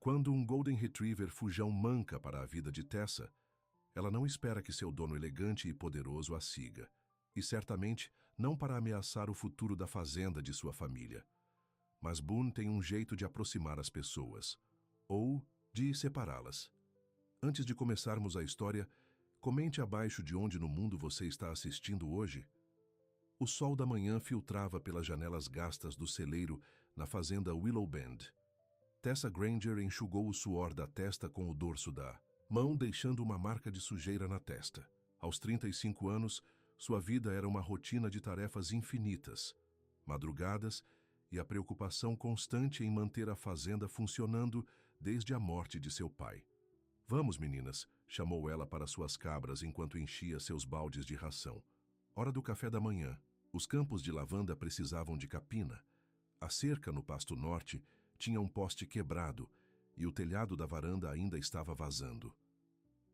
Quando um Golden Retriever fujão manca para a vida de Tessa, ela não espera que seu dono elegante e poderoso a siga, e certamente não para ameaçar o futuro da fazenda de sua família. Mas Boone tem um jeito de aproximar as pessoas, ou de separá-las. Antes de começarmos a história, comente abaixo de onde no mundo você está assistindo hoje. O sol da manhã filtrava pelas janelas gastas do celeiro na fazenda Willow Bend. Tessa Granger enxugou o suor da testa com o dorso da mão, deixando uma marca de sujeira na testa. Aos 35 anos, sua vida era uma rotina de tarefas infinitas, madrugadas e a preocupação constante em manter a fazenda funcionando desde a morte de seu pai. "Vamos, meninas", chamou ela para suas cabras enquanto enchia seus baldes de ração. Hora do café da manhã. Os campos de lavanda precisavam de capina. A cerca no pasto norte tinha um poste quebrado e o telhado da varanda ainda estava vazando.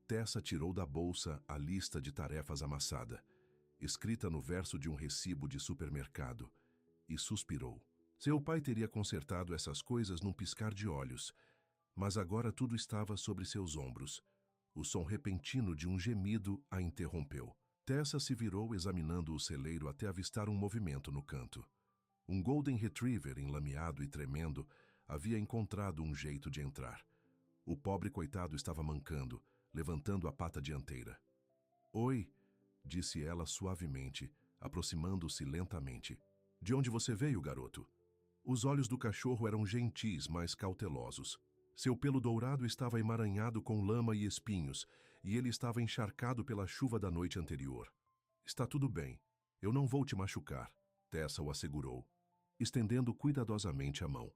Tessa tirou da bolsa a lista de tarefas amassada, escrita no verso de um recibo de supermercado, e suspirou. Seu pai teria consertado essas coisas num piscar de olhos, mas agora tudo estava sobre seus ombros. O som repentino de um gemido a interrompeu. Tessa se virou examinando o celeiro até avistar um movimento no canto. Um Golden Retriever, enlameado e tremendo, havia encontrado um jeito de entrar. O pobre coitado estava mancando, levantando a pata dianteira. "Oi", disse ela suavemente, aproximando-se lentamente. "De onde você veio, garoto?" Os olhos do cachorro eram gentis, mas cautelosos. Seu pelo dourado estava emaranhado com lama e espinhos, e ele estava encharcado pela chuva da noite anterior. "Está tudo bem. Eu não vou te machucar", Tessa o assegurou, estendendo cuidadosamente a mão.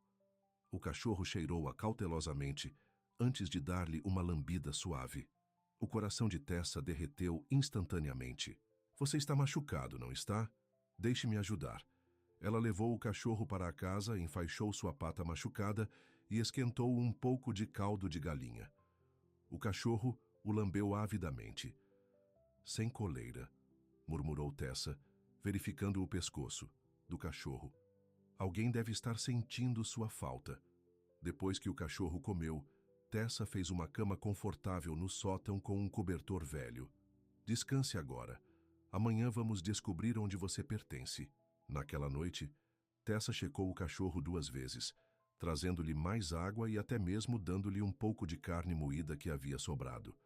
O cachorro cheirou-a cautelosamente antes de dar-lhe uma lambida suave. O coração de Tessa derreteu instantaneamente. "Você está machucado, não está? Deixe-me ajudar." Ela levou o cachorro para a casa, enfaixou sua pata machucada e esquentou um pouco de caldo de galinha. O cachorro o lambeu avidamente. "Sem coleira", murmurou Tessa, verificando o pescoço do cachorro. "Alguém deve estar sentindo sua falta." Depois que o cachorro comeu, Tessa fez uma cama confortável no sótão com um cobertor velho. "Descanse agora. Amanhã vamos descobrir onde você pertence." Naquela noite, Tessa checou o cachorro 2 vezes, trazendo-lhe mais água e até mesmo dando-lhe um pouco de carne moída que havia sobrado.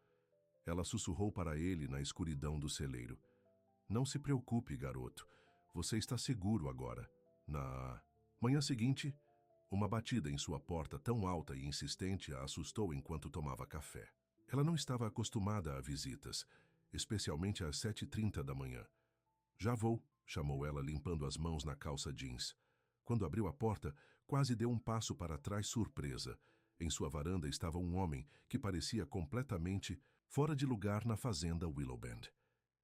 Ela sussurrou para ele na escuridão do celeiro. "Não se preocupe, garoto. Você está seguro agora." Na manhã seguinte, uma batida em sua porta tão alta e insistente a assustou enquanto tomava café. Ela não estava acostumada a visitas, especialmente às 7h30 da manhã. "Já vou", chamou ela, limpando as mãos na calça jeans. Quando abriu a porta, quase deu um passo para trás surpresa. Em sua varanda estava um homem que parecia completamente fora de lugar na fazenda Willow Bend.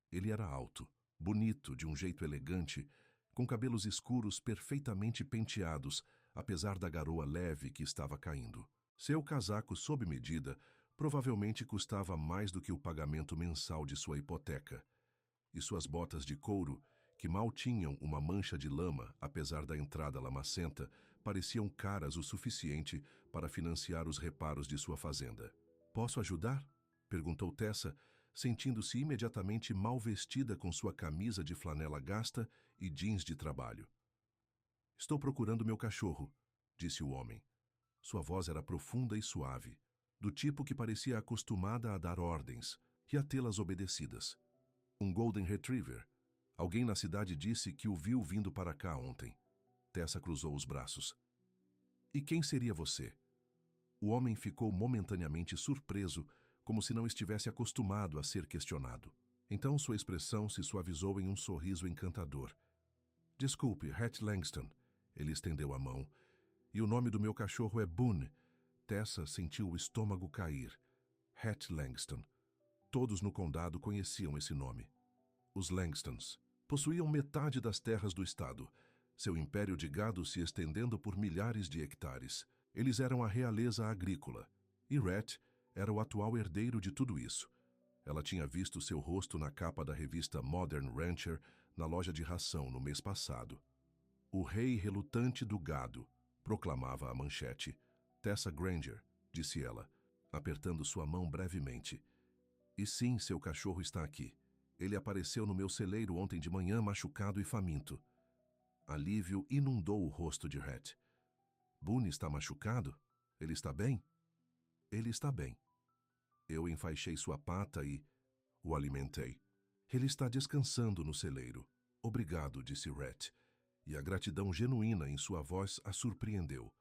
Ele era alto, bonito, de um jeito elegante, com cabelos escuros perfeitamente penteados, apesar da garoa leve que estava caindo. Seu casaco sob medida provavelmente custava mais do que o pagamento mensal de sua hipoteca. E suas botas de couro, que mal tinham uma mancha de lama, apesar da entrada lamacenta, pareciam caras o suficiente para financiar os reparos de sua fazenda. "Posso ajudar?", perguntou Tessa, sentindo-se imediatamente mal vestida com sua camisa de flanela gasta e jeans de trabalho. "Estou procurando meu cachorro", disse o homem. Sua voz era profunda e suave, do tipo que parecia acostumada a dar ordens e a tê-las obedecidas. "Um Golden Retriever. Alguém na cidade disse que o viu vindo para cá ontem." Tessa cruzou os braços. "E quem seria você?" O homem ficou momentaneamente surpreso, como se não estivesse acostumado a ser questionado. Então sua expressão se suavizou em um sorriso encantador. "Desculpe, Hatch Langston." Ele estendeu a mão. "E o nome do meu cachorro é Boone." Tessa sentiu o estômago cair. Hatch Langston. Todos no condado conheciam esse nome. Os Langstons possuíam metade das terras do estado, seu império de gado se estendendo por milhares de hectares. Eles eram a realeza agrícola, e Rhett era o atual herdeiro de tudo isso. Ela tinha visto seu rosto na capa da revista Modern Rancher na loja de ração no mês passado. "O rei relutante do gado", proclamava a manchete. Tessa Granger, disse ela, apertando sua mão brevemente. E sim, seu cachorro está aqui. Ele apareceu no meu celeiro ontem de manhã machucado e faminto. Alívio inundou o rosto de Rhett. Boone está machucado? Ele está bem? Ele está bem. Eu enfaixei sua pata e o alimentei. Ele está descansando no celeiro. Obrigado, disse Rhett, e a gratidão genuína em sua voz a surpreendeu.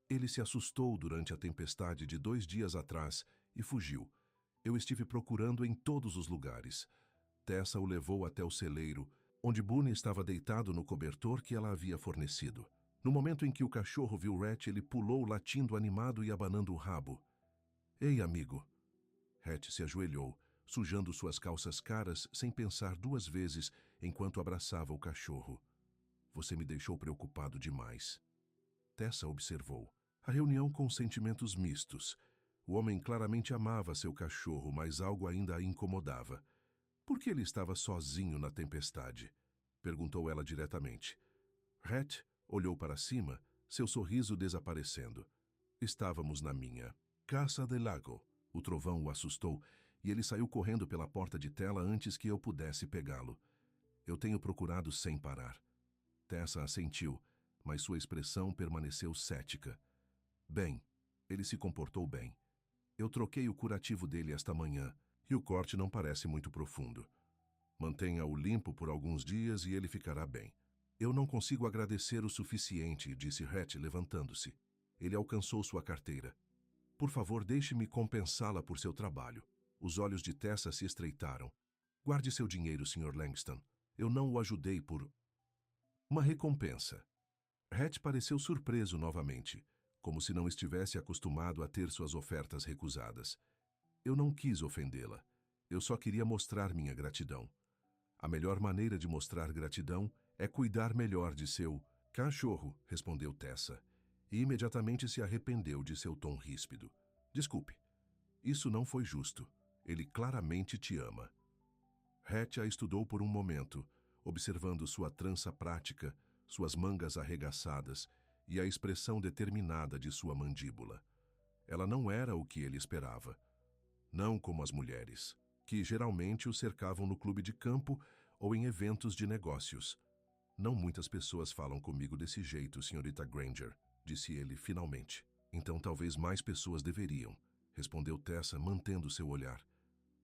Ele se assustou durante a tempestade de 2 dias atrás e fugiu. Eu estive procurando em todos os lugares. Tessa o levou até o celeiro, onde Boone estava deitado no cobertor que ela havia fornecido. No momento em que o cachorro viu Rhett, ele pulou latindo animado e abanando o rabo. Ei, amigo! Rhett se ajoelhou, sujando suas calças caras sem pensar 2 vezes enquanto abraçava o cachorro. Você me deixou preocupado demais. Tessa observou. A reunião com sentimentos mistos. O homem claramente amava seu cachorro, mas algo ainda a incomodava. Por que ele estava sozinho na tempestade? Perguntou ela diretamente. Rhett olhou para cima, seu sorriso desaparecendo. Estávamos na minha Casa del Lago. O trovão o assustou e ele saiu correndo pela porta de tela antes que eu pudesse pegá-lo. Eu tenho procurado sem parar. Tessa assentiu, mas sua expressão permaneceu cética. Bem, ele se comportou bem. Eu troquei o curativo dele esta manhã e o corte não parece muito profundo. Mantenha-o limpo por alguns dias e ele ficará bem. Eu não consigo agradecer o suficiente, disse Rhett, levantando-se. Ele alcançou sua carteira. Por favor, deixe-me compensá-la por seu trabalho. Os olhos de Tessa se estreitaram. Guarde seu dinheiro, Sr. Langston. Eu não o ajudei por... Uma recompensa. Rhett pareceu surpreso novamente, como se não estivesse acostumado a ter suas ofertas recusadas. Eu não quis ofendê-la. Eu só queria mostrar minha gratidão. A melhor maneira de mostrar gratidão é cuidar melhor de seu cachorro, respondeu Tessa, e imediatamente se arrependeu de seu tom ríspido. Desculpe. Isso não foi justo. Ele claramente te ama. Rhett a estudou por um momento, observando sua trança prática, suas mangas arregaçadas e a expressão determinada de sua mandíbula. Ela não era o que ele esperava. Não como as mulheres, que geralmente o cercavam no clube de campo ou em eventos de negócios. Não muitas pessoas falam comigo desse jeito, senhorita Granger, disse ele finalmente. Então talvez mais pessoas deveriam, respondeu Tessa, mantendo seu olhar.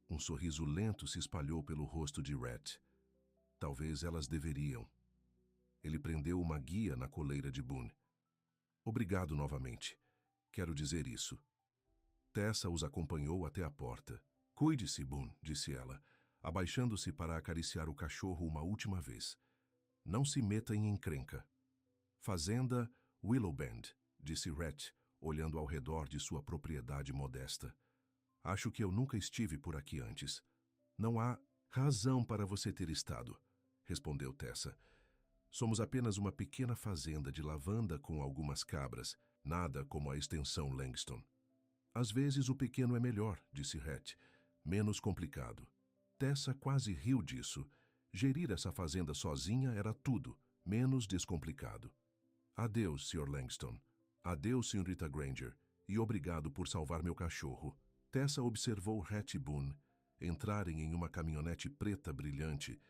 Um sorriso lento se espalhou pelo rosto de Rhett. Talvez elas deveriam. Ele prendeu uma guia na coleira de Boone. Obrigado novamente. Quero dizer isso. Tessa os acompanhou até a porta. Cuide-se, Boone, disse ela, abaixando-se para acariciar o cachorro uma última vez. Não se meta em encrenca. Fazenda Willowbend, disse Rhett, olhando ao redor de sua propriedade modesta. Acho que eu nunca estive por aqui antes. Não há razão para você ter estado, respondeu Tessa. Somos apenas uma pequena fazenda de lavanda com algumas cabras, nada como a extensão Langston. Às vezes o pequeno é melhor, disse Rhett, menos complicado. Tessa quase riu disso. Gerir essa fazenda sozinha era tudo, menos descomplicado. Adeus, Sr. Langston. Adeus, Srta. Granger, e obrigado por salvar meu cachorro. Tessa observou Rhett e Boone entrarem em uma caminhonete preta brilhante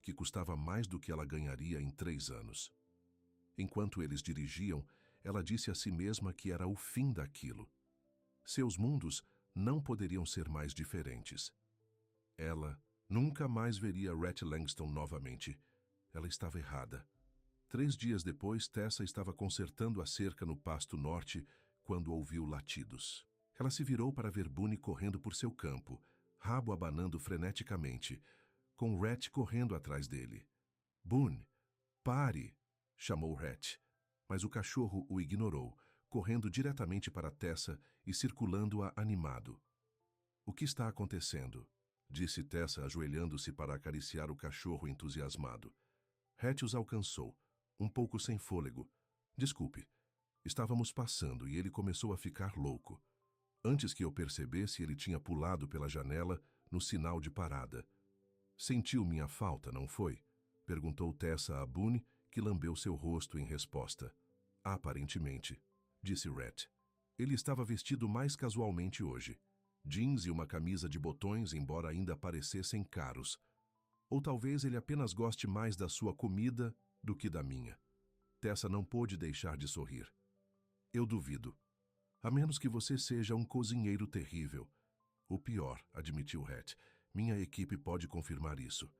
que custava mais do que ela ganharia em 3 anos. Enquanto eles dirigiam, ela disse a si mesma que era o fim daquilo. Seus mundos não poderiam ser mais diferentes. Ela nunca mais veria Rhett Langston novamente. Ela estava errada. 3 dias depois, Tessa estava consertando a cerca no pasto norte quando ouviu latidos. Ela se virou para ver Boone correndo por seu campo, rabo abanando freneticamente, com Rhett correndo atrás dele. Boone, pare! Chamou Rhett, mas o cachorro o ignorou, correndo diretamente para Tessa e circulando-a animado. O que está acontecendo? Disse Tessa, ajoelhando-se para acariciar o cachorro entusiasmado. Rhett os alcançou, um pouco sem fôlego. Desculpe, estávamos passando e ele começou a ficar louco. Antes que eu percebesse, ele tinha pulado pela janela no sinal de parada. Sentiu minha falta, não foi? Perguntou Tessa a Boone, que lambeu seu rosto em resposta. Aparentemente, disse Rhett. Ele estava vestido mais casualmente hoje. Jeans e uma camisa de botões, embora ainda parecessem caros. Ou talvez ele apenas goste mais da sua comida do que da minha. Tessa não pôde deixar de sorrir. Eu duvido. A menos que você seja um cozinheiro terrível. O pior, admitiu Hatch. Minha equipe pode confirmar isso.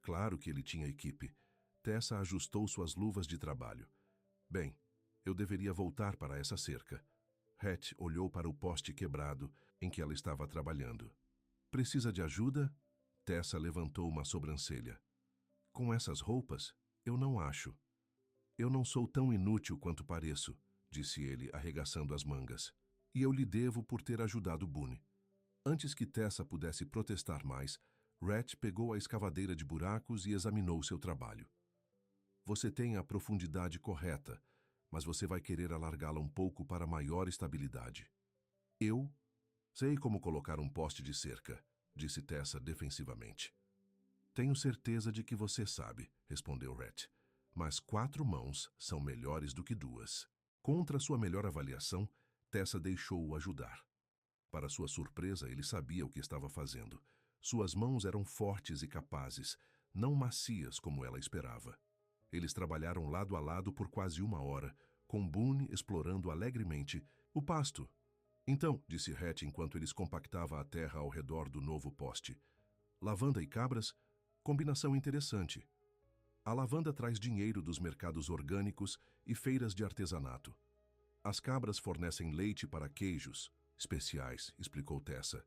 Claro que ele tinha equipe. Tessa ajustou suas luvas de trabalho. Bem, eu deveria voltar para essa cerca. Hatch olhou para o poste quebrado em que ela estava trabalhando. Precisa de ajuda? Tessa levantou uma sobrancelha. Com essas roupas? Eu não acho. Eu não sou tão inútil quanto pareço, disse ele, arregaçando as mangas. E eu lhe devo por ter ajudado Boone. Antes que Tessa pudesse protestar mais, Rhett pegou a escavadeira de buracos e examinou seu trabalho. Você tem a profundidade correta, mas você vai querer alargá-la um pouco para maior estabilidade. Eu sei como colocar um poste de cerca, disse Tessa defensivamente. Tenho certeza de que você sabe, respondeu Rhett. Mas 4 mãos são melhores do que 2. Contra sua melhor avaliação, Tessa deixou-o ajudar. Para sua surpresa, ele sabia o que estava fazendo. Suas mãos eram fortes e capazes, não macias como ela esperava. Eles trabalharam lado a lado por quase 1 hora, com Boone explorando alegremente o pasto. Então, disse Hatch enquanto eles compactavam a terra ao redor do novo poste. Lavanda e cabras? Combinação interessante. A lavanda traz dinheiro dos mercados orgânicos e feiras de artesanato. As cabras fornecem leite para queijos especiais, explicou Tessa.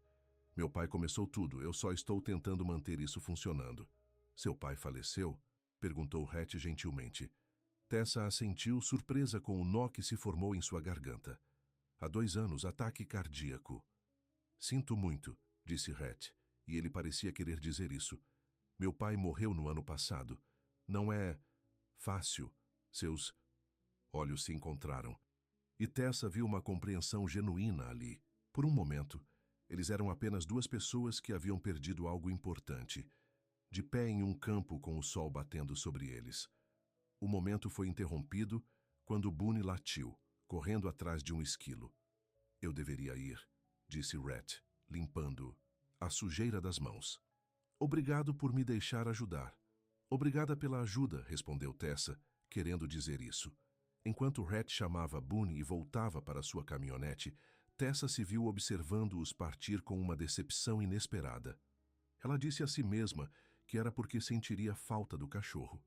Meu pai começou tudo, eu só estou tentando manter isso funcionando. Seu pai faleceu? Perguntou Hatch gentilmente. Tessa assentiu, surpresa com o nó que se formou em sua garganta. Há 2 anos, ataque cardíaco. Sinto muito, disse Hatch, e ele parecia querer dizer isso. Meu pai morreu no ano passado. Não é fácil. Seus olhos se encontraram. E Tessa viu uma compreensão genuína ali. Por um momento, eles eram apenas 2 pessoas que haviam perdido algo importante, de pé em um campo com o sol batendo sobre eles. O momento foi interrompido quando Boone latiu, correndo atrás de um esquilo. Eu deveria ir, disse Rhett, limpando a sujeira das mãos. Obrigado por me deixar ajudar. Obrigada pela ajuda, respondeu Tessa, querendo dizer isso. Enquanto Rhett chamava Boone e voltava para sua caminhonete, Tessa se viu observando-os partir com uma decepção inesperada. Ela disse a si mesma que era porque sentiria falta do cachorro.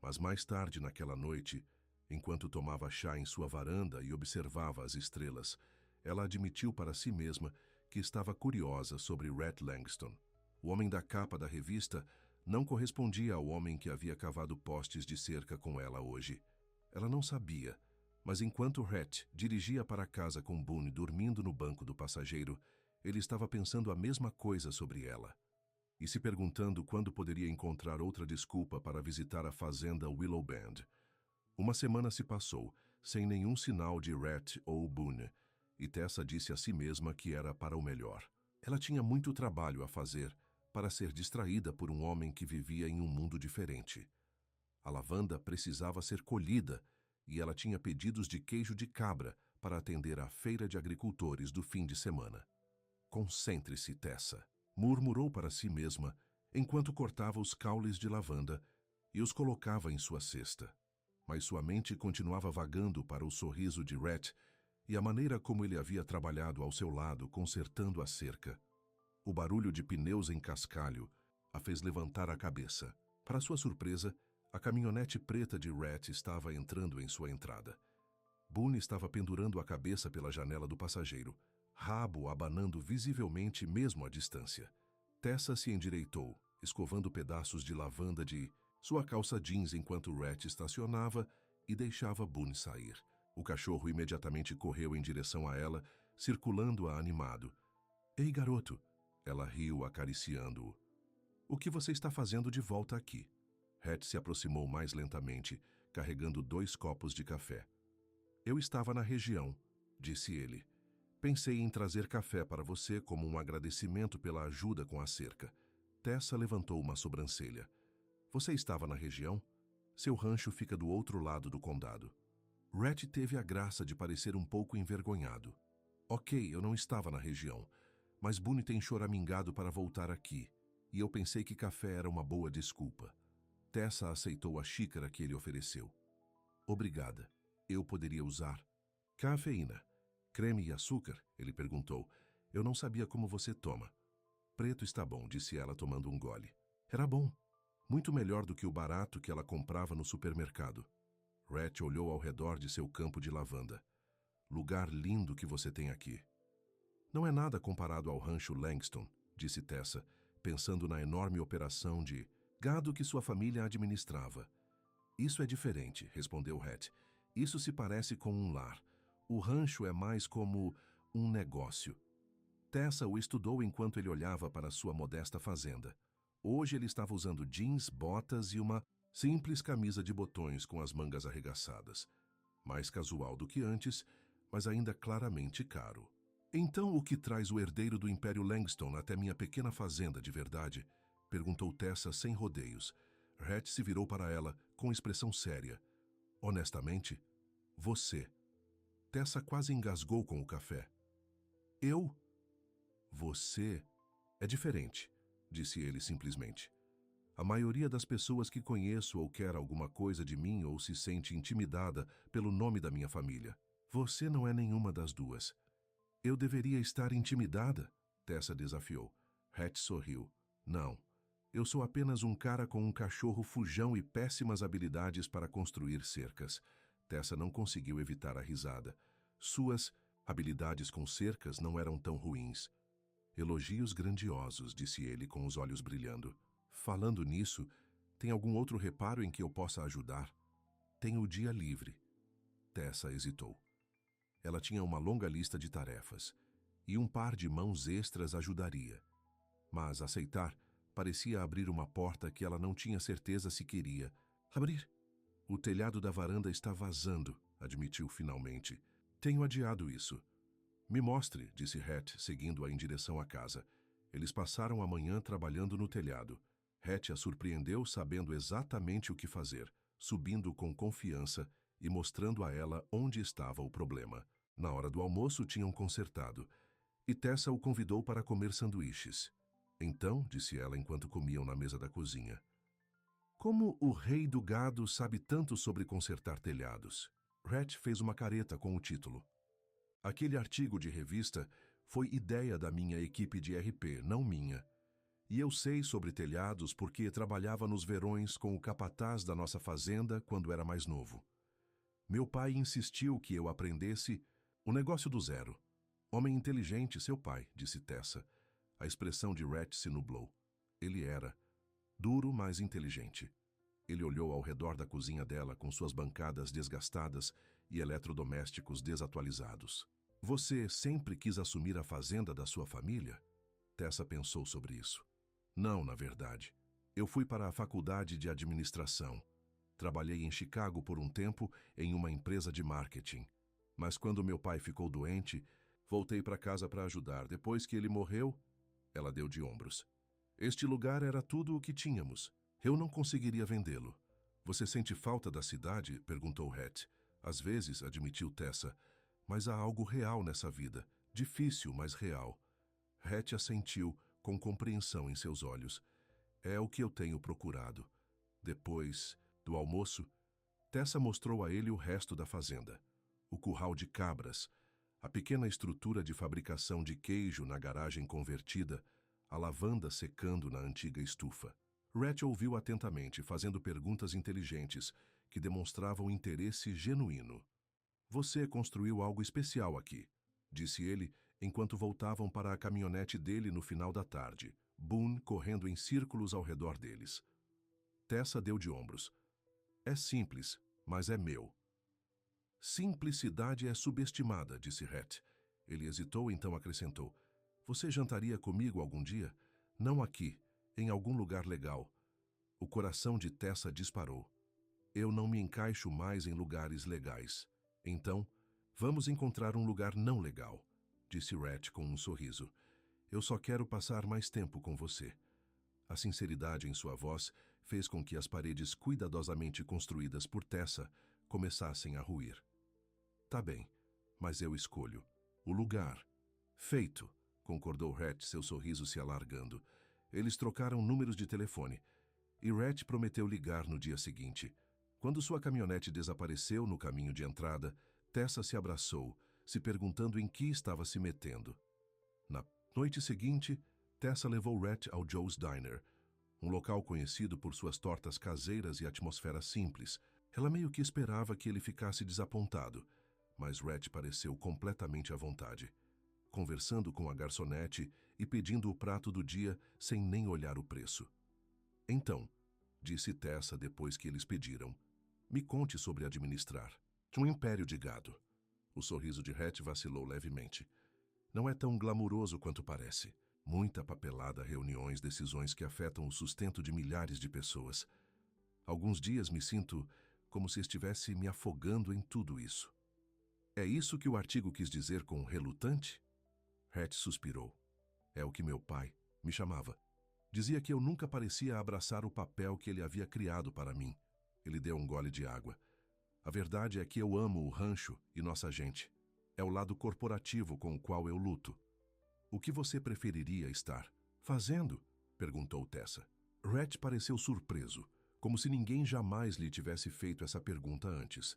Mas mais tarde naquela noite, enquanto tomava chá em sua varanda e observava as estrelas, ela admitiu para si mesma que estava curiosa sobre Rhett Langston. O homem da capa da revista não correspondia ao homem que havia cavado postes de cerca com ela hoje. Ela não sabia, mas enquanto Rhett dirigia para casa com Boone dormindo no banco do passageiro, ele estava pensando a mesma coisa sobre ela. E se perguntando quando poderia encontrar outra desculpa para visitar a fazenda Willow Bend. 1 semana se passou, sem nenhum sinal de Rhett ou Boone, e Tessa disse a si mesma que era para o melhor. Ela tinha muito trabalho a fazer para ser distraída por um homem que vivia em um mundo diferente. A lavanda precisava ser colhida e ela tinha pedidos de queijo de cabra para atender à feira de agricultores do fim de semana. Concentre-se, Tessa, murmurou para si mesma enquanto cortava os caules de lavanda e os colocava em sua cesta. Mas sua mente continuava vagando para o sorriso de Rhett e a maneira como ele havia trabalhado ao seu lado consertando a cerca. O barulho de pneus em cascalho a fez levantar a cabeça. Para sua surpresa, a caminhonete preta de Rhett estava entrando em sua entrada. Boone estava pendurando a cabeça pela janela do passageiro, rabo abanando visivelmente mesmo à distância. Tessa se endireitou, escovando pedaços de lavanda de sua calça jeans enquanto Rhett estacionava e deixava Boone sair. O cachorro imediatamente correu em direção a ela, circulando-a animado. Ei, garoto! Ela riu, acariciando-o. O que você está fazendo de volta aqui? Rhett se aproximou mais lentamente, carregando 2 copos de café. Eu estava na região, disse ele. Pensei em trazer café para você como um agradecimento pela ajuda com a cerca. Tessa levantou uma sobrancelha. Você estava na região? Seu rancho fica do outro lado do condado. Rhett teve a graça de parecer um pouco envergonhado. Ok, eu não estava na região, mas Boone tem choramingado para voltar aqui, e eu pensei que café era uma boa desculpa. Tessa aceitou a xícara que ele ofereceu. Obrigada. Eu poderia usar. Cafeína. Creme e açúcar? Ele perguntou. Eu não sabia como você toma. Preto está bom, disse ela tomando um gole. Era bom. Muito melhor do que o barato que ela comprava no supermercado. Rhett olhou ao redor de seu campo de lavanda. Lugar lindo que você tem aqui. Não é nada comparado ao rancho Langston, disse Tessa, pensando na enorme operação de gado que sua família administrava. Isso é diferente, respondeu Rhett. Isso se parece com um lar. O rancho é mais como um negócio. Tessa o estudou enquanto ele olhava para sua modesta fazenda. Hoje ele estava usando jeans, botas e uma simples camisa de botões com as mangas arregaçadas. Mais casual do que antes, mas ainda claramente caro. Então o que traz o herdeiro do Império Langston até minha pequena fazenda de verdade? Perguntou Tessa sem rodeios. Rhett se virou para ela com expressão séria. Honestamente, você. Tessa quase engasgou com o café. Eu? Você? É diferente, disse ele simplesmente. A maioria das pessoas que conheço ou quer alguma coisa de mim ou se sente intimidada pelo nome da minha família. Você não é nenhuma das duas. Eu deveria estar intimidada? Tessa desafiou. Rhett sorriu. Não. Eu sou apenas um cara com um cachorro fujão e péssimas habilidades para construir cercas. Tessa não conseguiu evitar a risada. Suas habilidades com cercas não eram tão ruins. Elogios grandiosos, disse ele com os olhos brilhando. Falando nisso, tem algum outro reparo em que eu possa ajudar? Tenho o dia livre. Tessa hesitou. Ela tinha uma longa lista de tarefas, e um par de mãos extras ajudaria. Mas aceitar parecia abrir uma porta que ela não tinha certeza se queria. Abrir? O telhado da varanda está vazando, admitiu finalmente. Tenho adiado isso. Me mostre, disse Rhett, seguindo-a em direção à casa. Eles passaram a manhã trabalhando no telhado. Rhett a surpreendeu sabendo exatamente o que fazer, subindo com confiança e mostrando a ela onde estava o problema. Na hora do almoço tinham consertado, e Tessa o convidou para comer sanduíches. Então, disse ela enquanto comiam na mesa da cozinha, como o rei do gado sabe tanto sobre consertar telhados? Rhett fez uma careta com o título. Aquele artigo de revista foi ideia da minha equipe de RP, não minha. E eu sei sobre telhados porque trabalhava nos verões com o capataz da nossa fazenda quando era mais novo. Meu pai insistiu que eu aprendesse o negócio do zero. Homem inteligente, seu pai, disse Tessa. A expressão de Rhett se nublou. Ele era duro, mas inteligente. Ele olhou ao redor da cozinha dela com suas bancadas desgastadas e eletrodomésticos desatualizados. Você sempre quis assumir a fazenda da sua família? Tessa pensou sobre isso. Não, na verdade. Eu fui para a faculdade de administração. Trabalhei em Chicago por um tempo em uma empresa de marketing. Mas quando meu pai ficou doente, voltei para casa para ajudar. Depois que ele morreu, ela deu de ombros. Este lugar era tudo o que tínhamos. Eu não conseguiria vendê-lo. Você sente falta da cidade? Perguntou Rhett. Às vezes, admitiu Tessa, mas há algo real nessa vida. Difícil, mas real. Rhett assentiu, com compreensão em seus olhos. É o que eu tenho procurado. Depois do almoço, Tessa mostrou a ele o resto da fazenda. O curral de cabras, a pequena estrutura de fabricação de queijo na garagem convertida, a lavanda secando na antiga estufa. Rhett ouviu atentamente, fazendo perguntas inteligentes que demonstravam interesse genuíno. Você construiu algo especial aqui, disse ele, enquanto voltavam para a caminhonete dele no final da tarde, Boone correndo em círculos ao redor deles. Tessa deu de ombros. É simples, mas é meu. Simplicidade é subestimada, disse Rhett. Ele hesitou, então acrescentou. Você jantaria comigo algum dia? Não aqui, em algum lugar legal. O coração de Tessa disparou. Eu não me encaixo mais em lugares legais. Então, vamos encontrar um lugar não legal, disse Rhett com um sorriso. Eu só quero passar mais tempo com você. A sinceridade em sua voz fez com que as paredes cuidadosamente construídas por Tessa começassem a ruir. Tá bem, mas eu escolho. O lugar. Feito, concordou Rhett, seu sorriso se alargando. Eles trocaram números de telefone, e Rhett prometeu ligar no dia seguinte. Quando sua caminhonete desapareceu no caminho de entrada, Tessa se abraçou, se perguntando em que estava se metendo. Na noite seguinte, Tessa levou Rhett ao Joe's Diner, um local conhecido por suas tortas caseiras e atmosfera simples. Ela meio que esperava que ele ficasse desapontado, mas Rhett pareceu completamente à vontade, conversando com a garçonete e pedindo o prato do dia sem nem olhar o preço. Então, disse Tessa depois que eles pediram, me conte sobre administrar um império de gado. O sorriso de Rhett vacilou levemente. Não é tão glamuroso quanto parece. Muita papelada, reuniões, decisões que afetam o sustento de milhares de pessoas. Alguns dias me sinto como se estivesse me afogando em tudo isso. É isso que o artigo quis dizer com relutante? Rhett suspirou. É o que meu pai me chamava. Dizia que eu nunca parecia abraçar o papel que ele havia criado para mim. Ele deu um gole de água. A verdade é que eu amo o rancho e nossa gente. É o lado corporativo com o qual eu luto. O que você preferiria estar fazendo? Perguntou Tessa. Rhett pareceu surpreso, como se ninguém jamais lhe tivesse feito essa pergunta antes.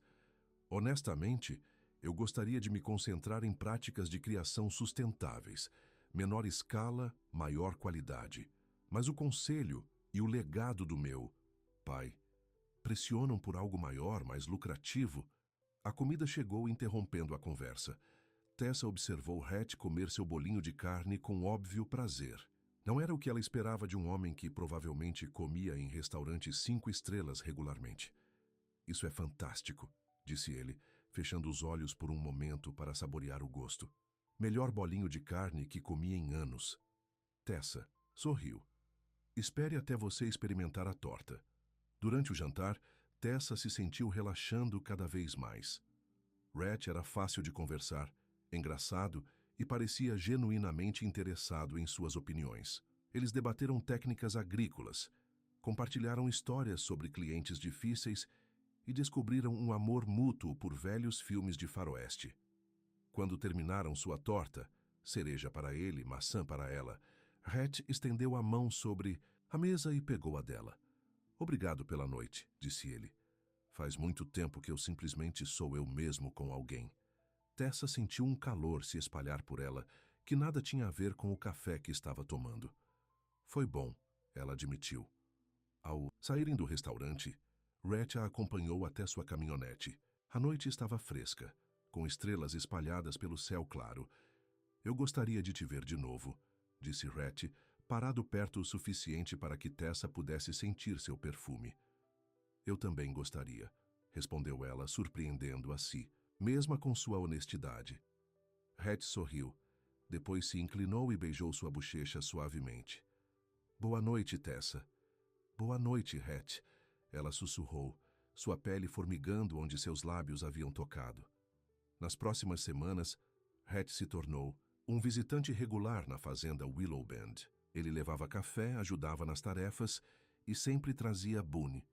Honestamente, eu gostaria de me concentrar em práticas de criação sustentáveis, menor escala, maior qualidade. Mas o conselho e o legado do meu pai pressionam por algo maior, mais lucrativo. A comida chegou interrompendo a conversa. Tessa observou Rhett comer seu bolinho de carne com óbvio prazer. Não era o que ela esperava de um homem que provavelmente comia em restaurantes 5 estrelas regularmente. Isso é fantástico, disse ele, fechando os olhos por um momento para saborear o gosto. Melhor bolinho de carne que comi em anos. Tessa sorriu. Espere até você experimentar a torta. Durante o jantar, Tessa se sentiu relaxando cada vez mais. Rhett era fácil de conversar, engraçado e parecia genuinamente interessado em suas opiniões. Eles debateram técnicas agrícolas, compartilharam histórias sobre clientes difíceis e descobriram um amor mútuo por velhos filmes de faroeste. Quando terminaram sua torta, cereja para ele, maçã para ela, Rhett estendeu a mão sobre a mesa e pegou a dela. Obrigado pela noite, disse ele. Faz muito tempo que eu simplesmente sou eu mesmo com alguém. Tessa sentiu um calor se espalhar por ela, que nada tinha a ver com o café que estava tomando. Foi bom, ela admitiu. Ao saírem do restaurante, Rhett a acompanhou até sua caminhonete. A noite estava fresca, com estrelas espalhadas pelo céu claro. Eu gostaria de te ver de novo, disse Rhett, parado perto o suficiente para que Tessa pudesse sentir seu perfume. Eu também gostaria, respondeu ela, surpreendendo a si, mesmo com sua honestidade. Rhett sorriu, depois se inclinou e beijou sua bochecha suavemente. Boa noite, Tessa. Boa noite, Rhett, ela sussurrou, sua pele formigando onde seus lábios haviam tocado. Nas próximas semanas, Rhett se tornou um visitante regular na fazenda Willow Bend. Ele levava café, ajudava nas tarefas e sempre trazia Boone,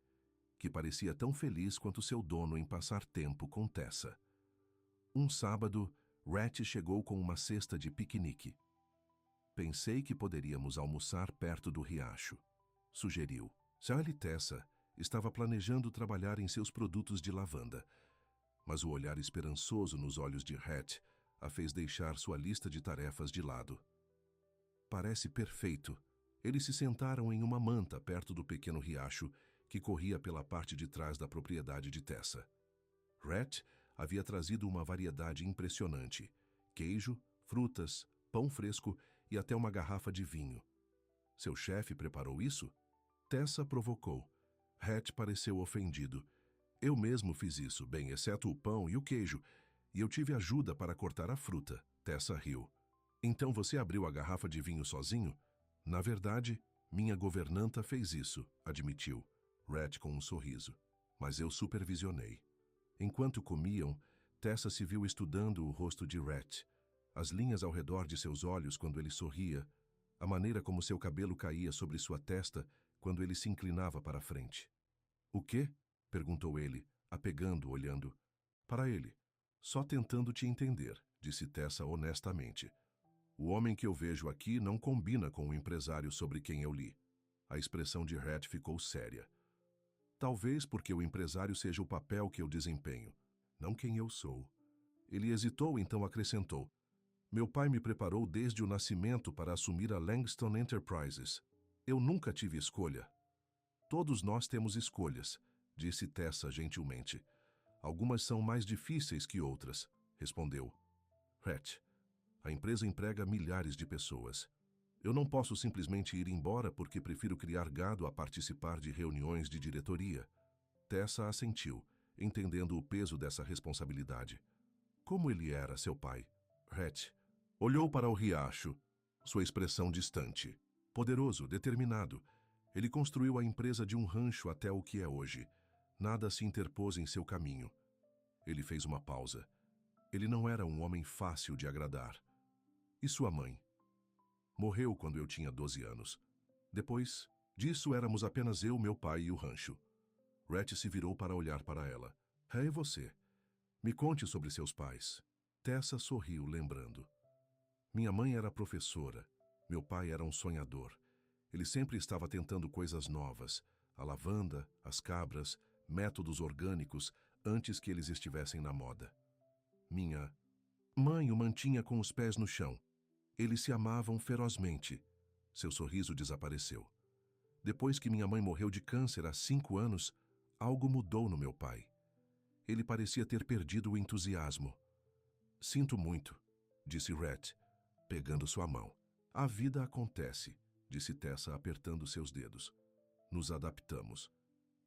que parecia tão feliz quanto seu dono em passar tempo com Tessa. Um sábado, Rhett chegou com uma cesta de piquenique. Pensei que poderíamos almoçar perto do riacho, sugeriu. Sally Tessa estava planejando trabalhar em seus produtos de lavanda, mas o olhar esperançoso nos olhos de Rhett a fez deixar sua lista de tarefas de lado. Parece perfeito. Eles se sentaram em uma manta perto do pequeno riacho que corria pela parte de trás da propriedade de Tessa. Rhett havia trazido uma variedade impressionante: queijo, frutas, pão fresco e até uma garrafa de vinho. Seu chefe preparou isso? Tessa provocou. Rhett pareceu ofendido. Eu mesmo fiz isso, bem, exceto o pão e o queijo, e eu tive ajuda para cortar a fruta. Tessa riu. Então você abriu a garrafa de vinho sozinho? Na verdade, minha governanta fez isso, admitiu. Rhett com um sorriso. Mas eu supervisionei. Enquanto comiam, Tessa se viu estudando o rosto de Rhett, as linhas ao redor de seus olhos quando ele sorria, a maneira como seu cabelo caía sobre sua testa quando ele se inclinava para a frente. O quê? Perguntou ele, a pegando, olhando. Para ele. Só tentando te entender, disse Tessa honestamente. O homem que eu vejo aqui não combina com o empresário sobre quem eu li. A expressão de Rhett ficou séria. Talvez porque o empresário seja o papel que eu desempenho, não quem eu sou. Ele hesitou, então acrescentou. Meu pai me preparou desde o nascimento para assumir a Langston Enterprises. Eu nunca tive escolha. Todos nós temos escolhas, disse Tessa gentilmente. Algumas são mais difíceis que outras, respondeu. Rhett, a empresa emprega milhares de pessoas. Eu não posso simplesmente ir embora porque prefiro criar gado a participar de reuniões de diretoria. Tessa assentiu, entendendo o peso dessa responsabilidade. Como ele era, seu pai? Rhett olhou para o riacho, sua expressão distante. Poderoso, determinado. Ele construiu a empresa de um rancho até o que é hoje. Nada se interpôs em seu caminho. Ele fez uma pausa. Ele não era um homem fácil de agradar. E sua mãe? Morreu quando eu tinha 12 anos. Depois disso, éramos apenas eu, meu pai e o rancho. Rhett se virou para olhar para ela. E você? Me conte sobre seus pais. Tessa sorriu, lembrando. Minha mãe era professora. Meu pai era um sonhador. Ele sempre estava tentando coisas novas. A lavanda, as cabras, métodos orgânicos, antes que eles estivessem na moda. Minha mãe o mantinha com os pés no chão. Eles se amavam ferozmente. Seu sorriso desapareceu. Depois que minha mãe morreu de câncer há 5 anos, algo mudou no meu pai. Ele parecia ter perdido o entusiasmo. Sinto muito, disse Rhett, pegando sua mão. A vida acontece, disse Tessa apertando seus dedos. Nos adaptamos.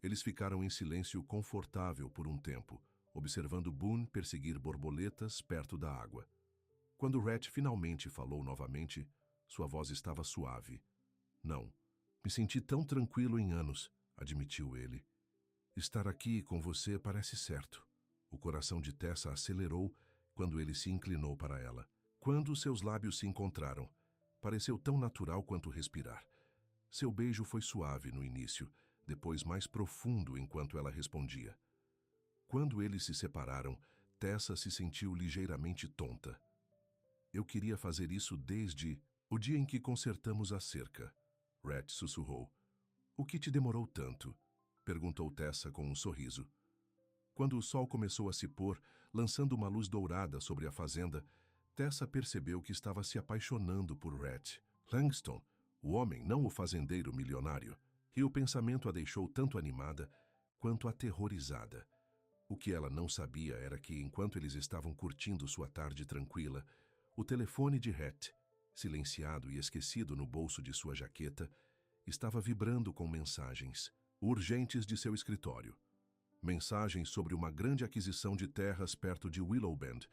Eles ficaram em silêncio confortável por um tempo, observando Boone perseguir borboletas perto da água. Quando Rhett finalmente falou novamente, sua voz estava suave. Não, me senti tão tranquilo em anos, admitiu ele. Estar aqui com você parece certo. O coração de Tessa acelerou quando ele se inclinou para ela. Quando seus lábios se encontraram, pareceu tão natural quanto respirar. Seu beijo foi suave no início, depois mais profundo enquanto ela respondia. Quando eles se separaram, Tessa se sentiu ligeiramente tonta. Eu queria fazer isso desde o dia em que consertamos a cerca. Rhett sussurrou. O que te demorou tanto? Perguntou Tessa com um sorriso. Quando o sol começou a se pôr, lançando uma luz dourada sobre a fazenda, Tessa percebeu que estava se apaixonando por Rhett. Langston, o homem, não o fazendeiro milionário. E o pensamento a deixou tanto animada quanto aterrorizada. O que ela não sabia era que, enquanto eles estavam curtindo sua tarde tranquila, o telefone de Rhett, silenciado e esquecido no bolso de sua jaqueta, estava vibrando com mensagens urgentes de seu escritório. Mensagens sobre uma grande aquisição de terras perto de Willowbend,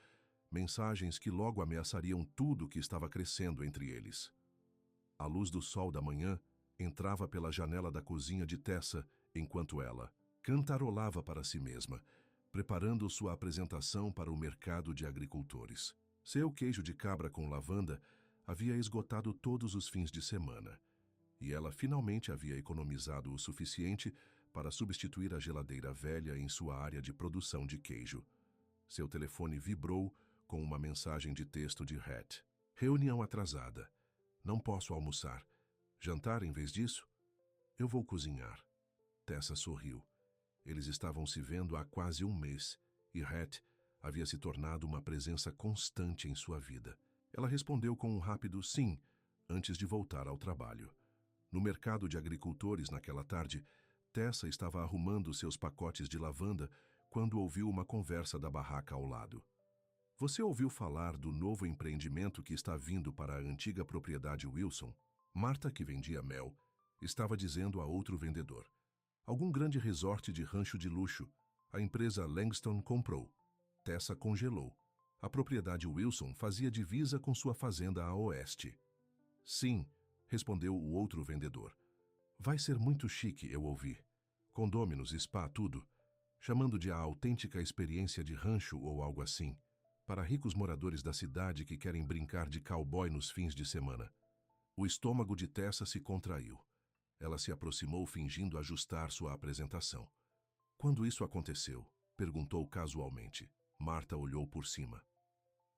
mensagens que logo ameaçariam tudo que estava crescendo entre eles. A luz do sol da manhã entrava pela janela da cozinha de Tessa enquanto ela cantarolava para si mesma, preparando sua apresentação para o mercado de agricultores. Seu queijo de cabra com lavanda havia esgotado todos os fins de semana, e ela finalmente havia economizado o suficiente para substituir a geladeira velha em sua área de produção de queijo. Seu telefone vibrou com uma mensagem de texto de Rhett. Reunião atrasada. Não posso almoçar. Jantar em vez disso? Eu vou cozinhar. Tessa sorriu. Eles estavam se vendo há quase um mês, e Rhett havia se tornado uma presença constante em sua vida. Ela respondeu com um rápido sim, antes de voltar ao trabalho. No mercado de agricultores naquela tarde, Tessa estava arrumando seus pacotes de lavanda quando ouviu uma conversa da barraca ao lado. Você ouviu falar do novo empreendimento que está vindo para a antiga propriedade Wilson? Marta, que vendia mel, estava dizendo a outro vendedor. Algum grande resort de rancho de luxo. A empresa Langston comprou. Tessa congelou. A propriedade Wilson fazia divisa com sua fazenda a oeste. Sim, respondeu o outro vendedor. Vai ser muito chique, eu ouvi. Condôminos, spa, tudo. Chamando de a autêntica experiência de rancho ou algo assim. Para ricos moradores da cidade que querem brincar de cowboy nos fins de semana. O estômago de Tessa se contraiu. Ela se aproximou fingindo ajustar sua apresentação. Quando isso aconteceu? Perguntou casualmente. Marta olhou por cima.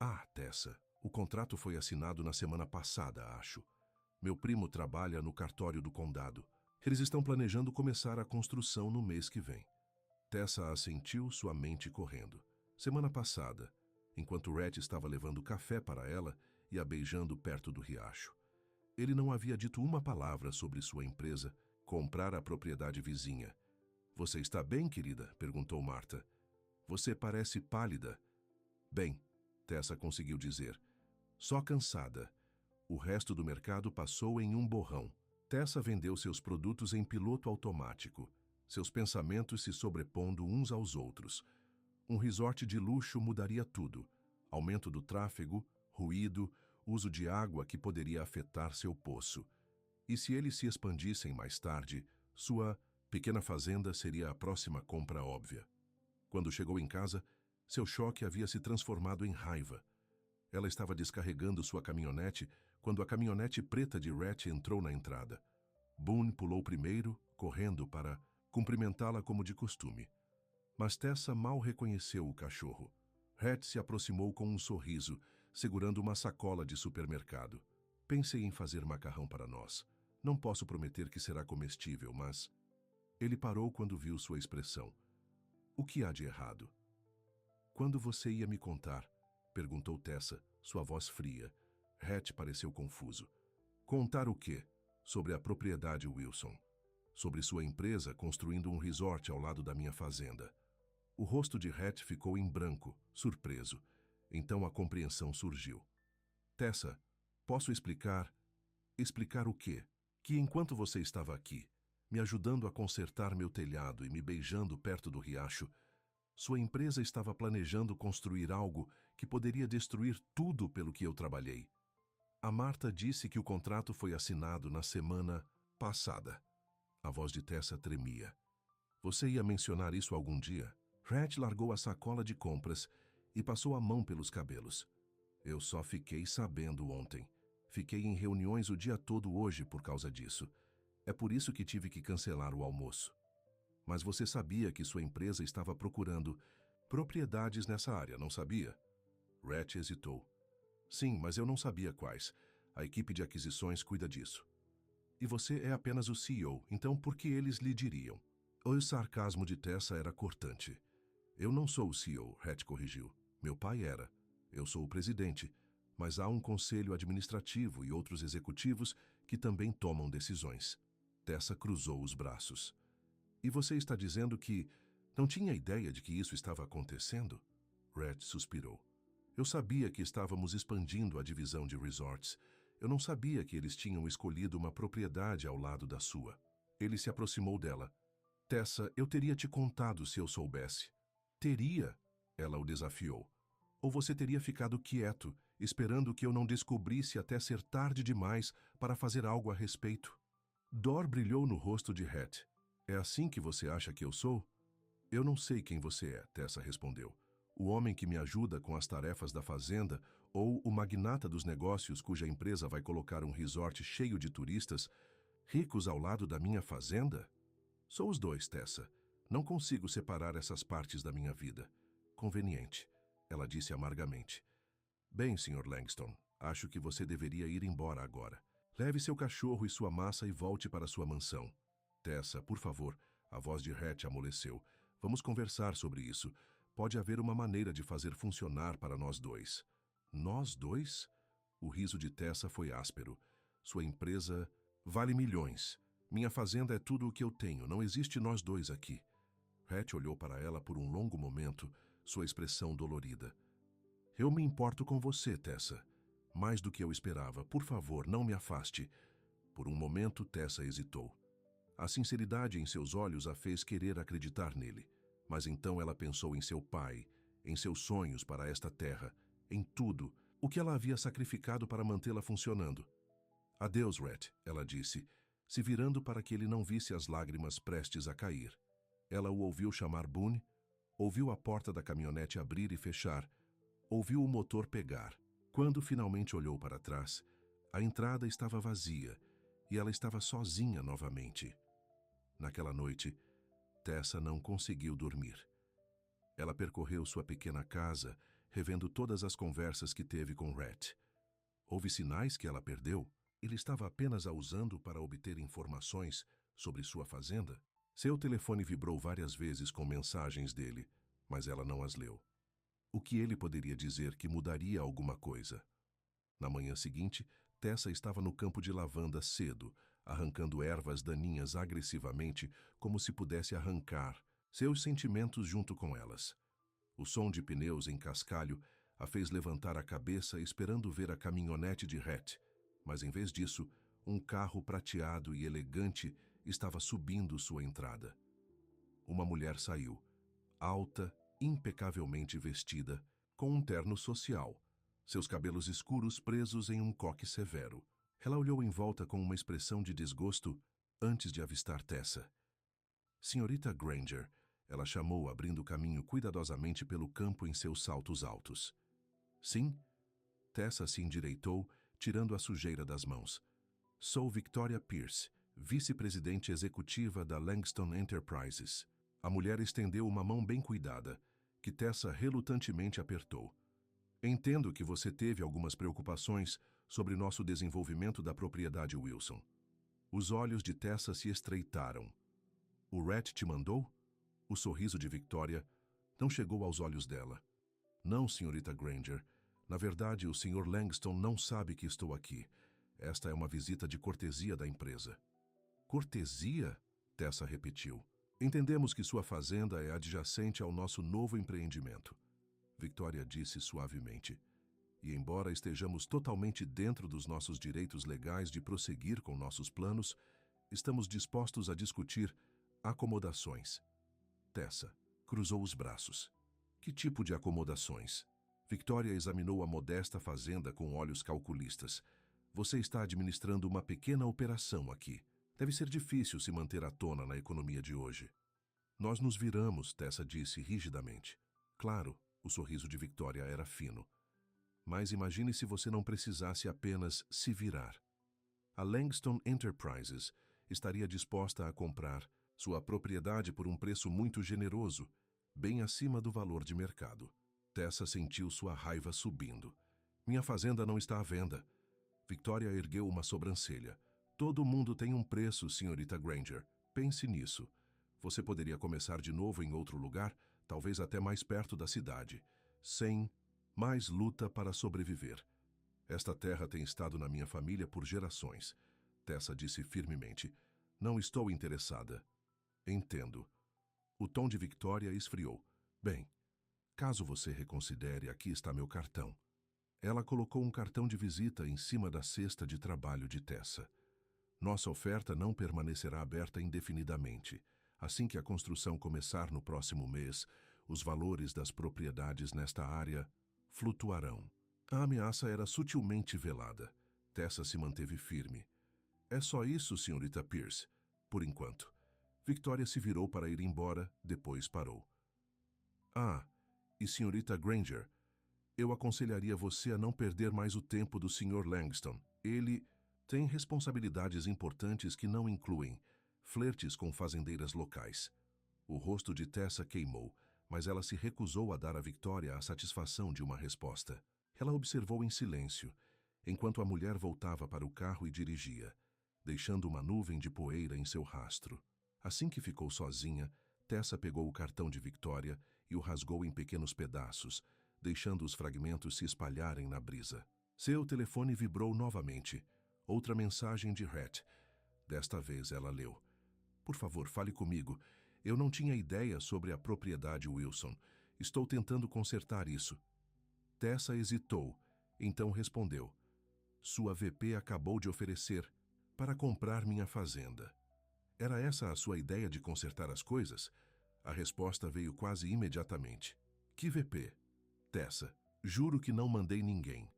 Ah, Tessa, o contrato foi assinado na semana passada, acho. Meu primo trabalha no cartório do condado. Eles estão planejando começar a construção no mês que vem. Tessa assentiu, sua mente correndo. Semana passada, enquanto Rhett estava levando café para ela e a beijando perto do riacho. Ele não havia dito uma palavra sobre sua empresa comprar a propriedade vizinha. Você está bem, querida? Perguntou Marta. Você parece pálida. Bem, Tessa conseguiu dizer. Só cansada. O resto do mercado passou em um borrão. Tessa vendeu seus produtos em piloto automático, seus pensamentos se sobrepondo uns aos outros. Um resort de luxo mudaria tudo. Aumento do tráfego, ruído, uso de água que poderia afetar seu poço. E se eles se expandissem mais tarde, sua pequena fazenda seria a próxima compra óbvia. Quando chegou em casa, seu choque havia se transformado em raiva. Ela estava descarregando sua caminhonete quando a caminhonete preta de Rhett entrou na entrada. Boone pulou primeiro, correndo para cumprimentá-la como de costume. Mas Tessa mal reconheceu o cachorro. Rhett se aproximou com um sorriso, segurando uma sacola de supermercado. Pensei em fazer macarrão para nós. Não posso prometer que será comestível, mas... Ele parou quando viu sua expressão. O que há de errado? Quando você ia me contar? Perguntou Tessa, sua voz fria. Rhett pareceu confuso. Contar o quê? Sobre a propriedade Wilson. Sobre sua empresa construindo um resort ao lado da minha fazenda. O rosto de Rhett ficou em branco, surpreso. Então a compreensão surgiu. Tessa, posso explicar? Explicar o quê? Que enquanto você estava aqui, me ajudando a consertar meu telhado e me beijando perto do riacho, sua empresa estava planejando construir algo que poderia destruir tudo pelo que eu trabalhei. A Marta disse que o contrato foi assinado na semana passada. A voz de Tessa tremia. Você ia mencionar isso algum dia? Rhett largou a sacola de compras e passou a mão pelos cabelos. Eu só fiquei sabendo ontem. Fiquei em reuniões o dia todo hoje por causa disso. É por isso que tive que cancelar o almoço. Mas você sabia que sua empresa estava procurando propriedades nessa área, não sabia? Rhett hesitou. Sim, mas eu não sabia quais. A equipe de aquisições cuida disso. E você é apenas o CEO, então por que eles lhe diriam? O sarcasmo de Tessa era cortante. Eu não sou o CEO, Rhett corrigiu. Meu pai era. Eu sou o presidente, mas há um conselho administrativo e outros executivos que também tomam decisões. Tessa cruzou os braços. E você está dizendo que não tinha ideia de que isso estava acontecendo? Rhett suspirou. Eu sabia que estávamos expandindo a divisão de resorts. Eu não sabia que eles tinham escolhido uma propriedade ao lado da sua. Ele se aproximou dela. Tessa, eu teria te contado se eu soubesse. Teria, ela o desafiou. Ou você teria ficado quieto, esperando que eu não descobrisse até ser tarde demais para fazer algo a respeito. Dor brilhou no rosto de Rhett. É assim que você acha que eu sou? Eu não sei quem você é, Tessa respondeu. O homem que me ajuda com as tarefas da fazenda ou o magnata dos negócios cuja empresa vai colocar um resort cheio de turistas ricos ao lado da minha fazenda? Sou os dois, Tessa. Não consigo separar essas partes da minha vida. Conveniente, ela disse amargamente. Bem, Sr. Langston, acho que você deveria ir embora agora. Leve seu cachorro e sua massa e volte para sua mansão. Tessa, por favor, a voz de Rhett amoleceu. Vamos conversar sobre isso. Pode haver uma maneira de fazer funcionar para nós dois. Nós dois? O riso de Tessa foi áspero. Sua empresa vale milhões. Minha fazenda é tudo o que eu tenho. Não existe nós dois aqui. Rhett olhou para ela por um longo momento, sua expressão dolorida. Eu me importo com você, Tessa. Mais do que eu esperava. Por favor, não me afaste. Por um momento, Tessa hesitou. A sinceridade em seus olhos a fez querer acreditar nele. Mas então ela pensou em seu pai, em seus sonhos para esta terra, em tudo, o que ela havia sacrificado para mantê-la funcionando. Adeus, Rhett, ela disse, se virando para que ele não visse as lágrimas prestes a cair. Ela o ouviu chamar Boone, ouviu a porta da caminhonete abrir e fechar, ouviu o motor pegar. Quando finalmente olhou para trás, a entrada estava vazia e ela estava sozinha novamente. Naquela noite, Tessa não conseguiu dormir. Ela percorreu sua pequena casa, revendo todas as conversas que teve com Rhett. Houve sinais que ela perdeu? Ele estava apenas a usando para obter informações sobre sua fazenda? Seu telefone vibrou várias vezes com mensagens dele, mas ela não as leu. O que ele poderia dizer que mudaria alguma coisa? Na manhã seguinte, Tessa estava no campo de lavanda cedo, arrancando ervas daninhas agressivamente, como se pudesse arrancar seus sentimentos junto com elas. O som de pneus em cascalho a fez levantar a cabeça esperando ver a caminhonete de Rhett, mas em vez disso, um carro prateado e elegante estava subindo sua entrada. Uma mulher saiu, alta, impecavelmente vestida, com um terno social, seus cabelos escuros presos em um coque severo. Ela olhou em volta com uma expressão de desgosto antes de avistar Tessa. Senhorita Granger, ela chamou, abrindo caminho cuidadosamente pelo campo em seus saltos altos. Sim? Tessa se endireitou, tirando a sujeira das mãos. Sou Victoria Pierce, vice-presidente executiva da Langston Enterprises. A mulher estendeu uma mão bem cuidada, que Tessa relutantemente apertou. Entendo que você teve algumas preocupações sobre nosso desenvolvimento da propriedade Wilson. Os olhos de Tessa se estreitaram. O Rhett te mandou? O sorriso de Victoria não chegou aos olhos dela. Não, senhorita Granger. Na verdade, o Sr. Langston não sabe que estou aqui. Esta é uma visita de cortesia da empresa. Cortesia? Tessa repetiu. Entendemos que sua fazenda é adjacente ao nosso novo empreendimento. Victoria disse suavemente. E embora estejamos totalmente dentro dos nossos direitos legais de prosseguir com nossos planos, estamos dispostos a discutir acomodações. Tessa cruzou os braços. Que tipo de acomodações? Victoria examinou a modesta fazenda com olhos calculistas. Você está administrando uma pequena operação aqui. Deve ser difícil se manter à tona na economia de hoje. Nós nos viramos, Tessa disse rigidamente. Claro, o sorriso de Victoria era fino. Mas imagine se você não precisasse apenas se virar. A Langston Enterprises estaria disposta a comprar sua propriedade por um preço muito generoso, bem acima do valor de mercado. Tessa sentiu sua raiva subindo. Minha fazenda não está à venda. Victoria ergueu uma sobrancelha. Todo mundo tem um preço, senhorita Granger. Pense nisso. Você poderia começar de novo em outro lugar, talvez até mais perto da cidade, sem mais luta para sobreviver. Esta terra tem estado na minha família por gerações. Tessa disse firmemente. Não estou interessada. Entendo. O tom de Victoria esfriou. Bem, caso você reconsidere, aqui está meu cartão. Ela colocou um cartão de visita em cima da cesta de trabalho de Tessa. Nossa oferta não permanecerá aberta indefinidamente. Assim que a construção começar no próximo mês, os valores das propriedades nesta área flutuarão. A ameaça era sutilmente velada. Tessa se manteve firme. É só isso, senhorita Pierce, por enquanto. Victoria se virou para ir embora, depois parou. Ah, e senhorita Granger, eu aconselharia você a não perder mais o tempo do Sr. Langston. Ele tem responsabilidades importantes que não incluem flertes com fazendeiras locais. O rosto de Tessa queimou, mas ela se recusou a dar a Victoria a satisfação de uma resposta. Ela observou em silêncio, enquanto a mulher voltava para o carro e dirigia, deixando uma nuvem de poeira em seu rastro. Assim que ficou sozinha, Tessa pegou o cartão de Victoria e o rasgou em pequenos pedaços, deixando os fragmentos se espalharem na brisa. Seu telefone vibrou novamente. Outra mensagem de Rhett. Desta vez ela leu. Por favor, fale comigo. Eu não tinha ideia sobre a propriedade Wilson. Estou tentando consertar isso. Tessa hesitou, então respondeu. Sua VP acabou de oferecer para comprar minha fazenda. Era essa a sua ideia de consertar as coisas? A resposta veio quase imediatamente. Que VP? Tessa, juro que não mandei ninguém.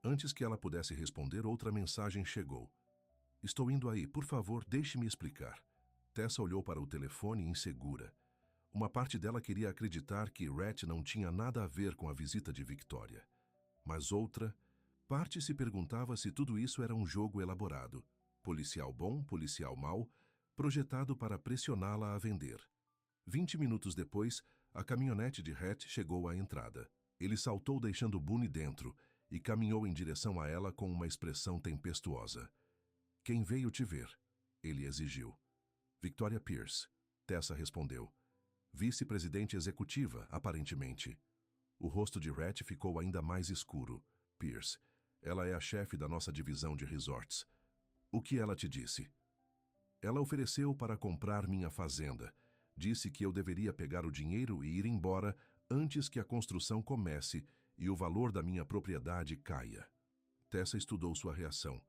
Antes que ela pudesse responder, outra mensagem chegou. Estou indo aí, por favor, deixe-me explicar. Tessa olhou para o telefone insegura. Uma parte dela queria acreditar que Rhett não tinha nada a ver com a visita de Victoria. Mas outra parte se perguntava se tudo isso era um jogo elaborado, policial bom, policial mau, projetado para pressioná-la a vender. 20 minutos depois, A caminhonete de Rhett chegou à entrada. Ele saltou deixando Boone dentro e caminhou em direção a ela com uma expressão tempestuosa. "Quem veio te ver?" ele exigiu. "Victoria Pierce", Tessa respondeu. "Vice-presidente executiva, aparentemente." O rosto de Rhett ficou ainda mais escuro. "Pierce, ela é a chefe da nossa divisão de resorts. O que ela te disse?" "Ela ofereceu para comprar minha fazenda. Disse que eu deveria pegar o dinheiro e ir embora antes que a construção comece e o valor da minha propriedade caia." Tessa estudou sua reação.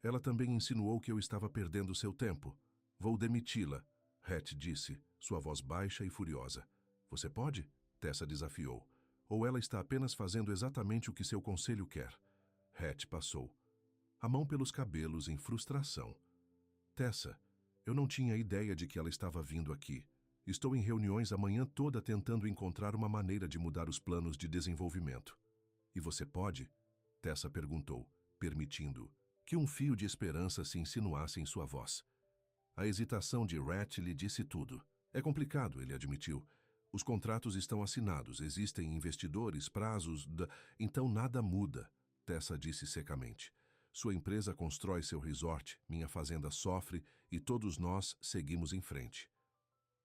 "Ela também insinuou que eu estava perdendo seu tempo. Vou demiti-la", Rhett disse, sua voz baixa e furiosa. "Você pode?" Tessa desafiou. "Ou ela está apenas fazendo exatamente o que seu conselho quer?" Rhett passou a mão pelos cabelos em frustração. "Tessa, eu não tinha ideia de que ela estava vindo aqui. Estou em reuniões a manhã toda tentando encontrar uma maneira de mudar os planos de desenvolvimento." "E você pode?" Tessa perguntou, permitindo que um fio de esperança se insinuasse em sua voz. A hesitação de Rhett lhe disse tudo. "É complicado", ele admitiu. "Os contratos estão assinados, existem investidores, prazos... Então nada muda", Tessa disse secamente. "Sua empresa constrói seu resort, minha fazenda sofre e todos nós seguimos em frente."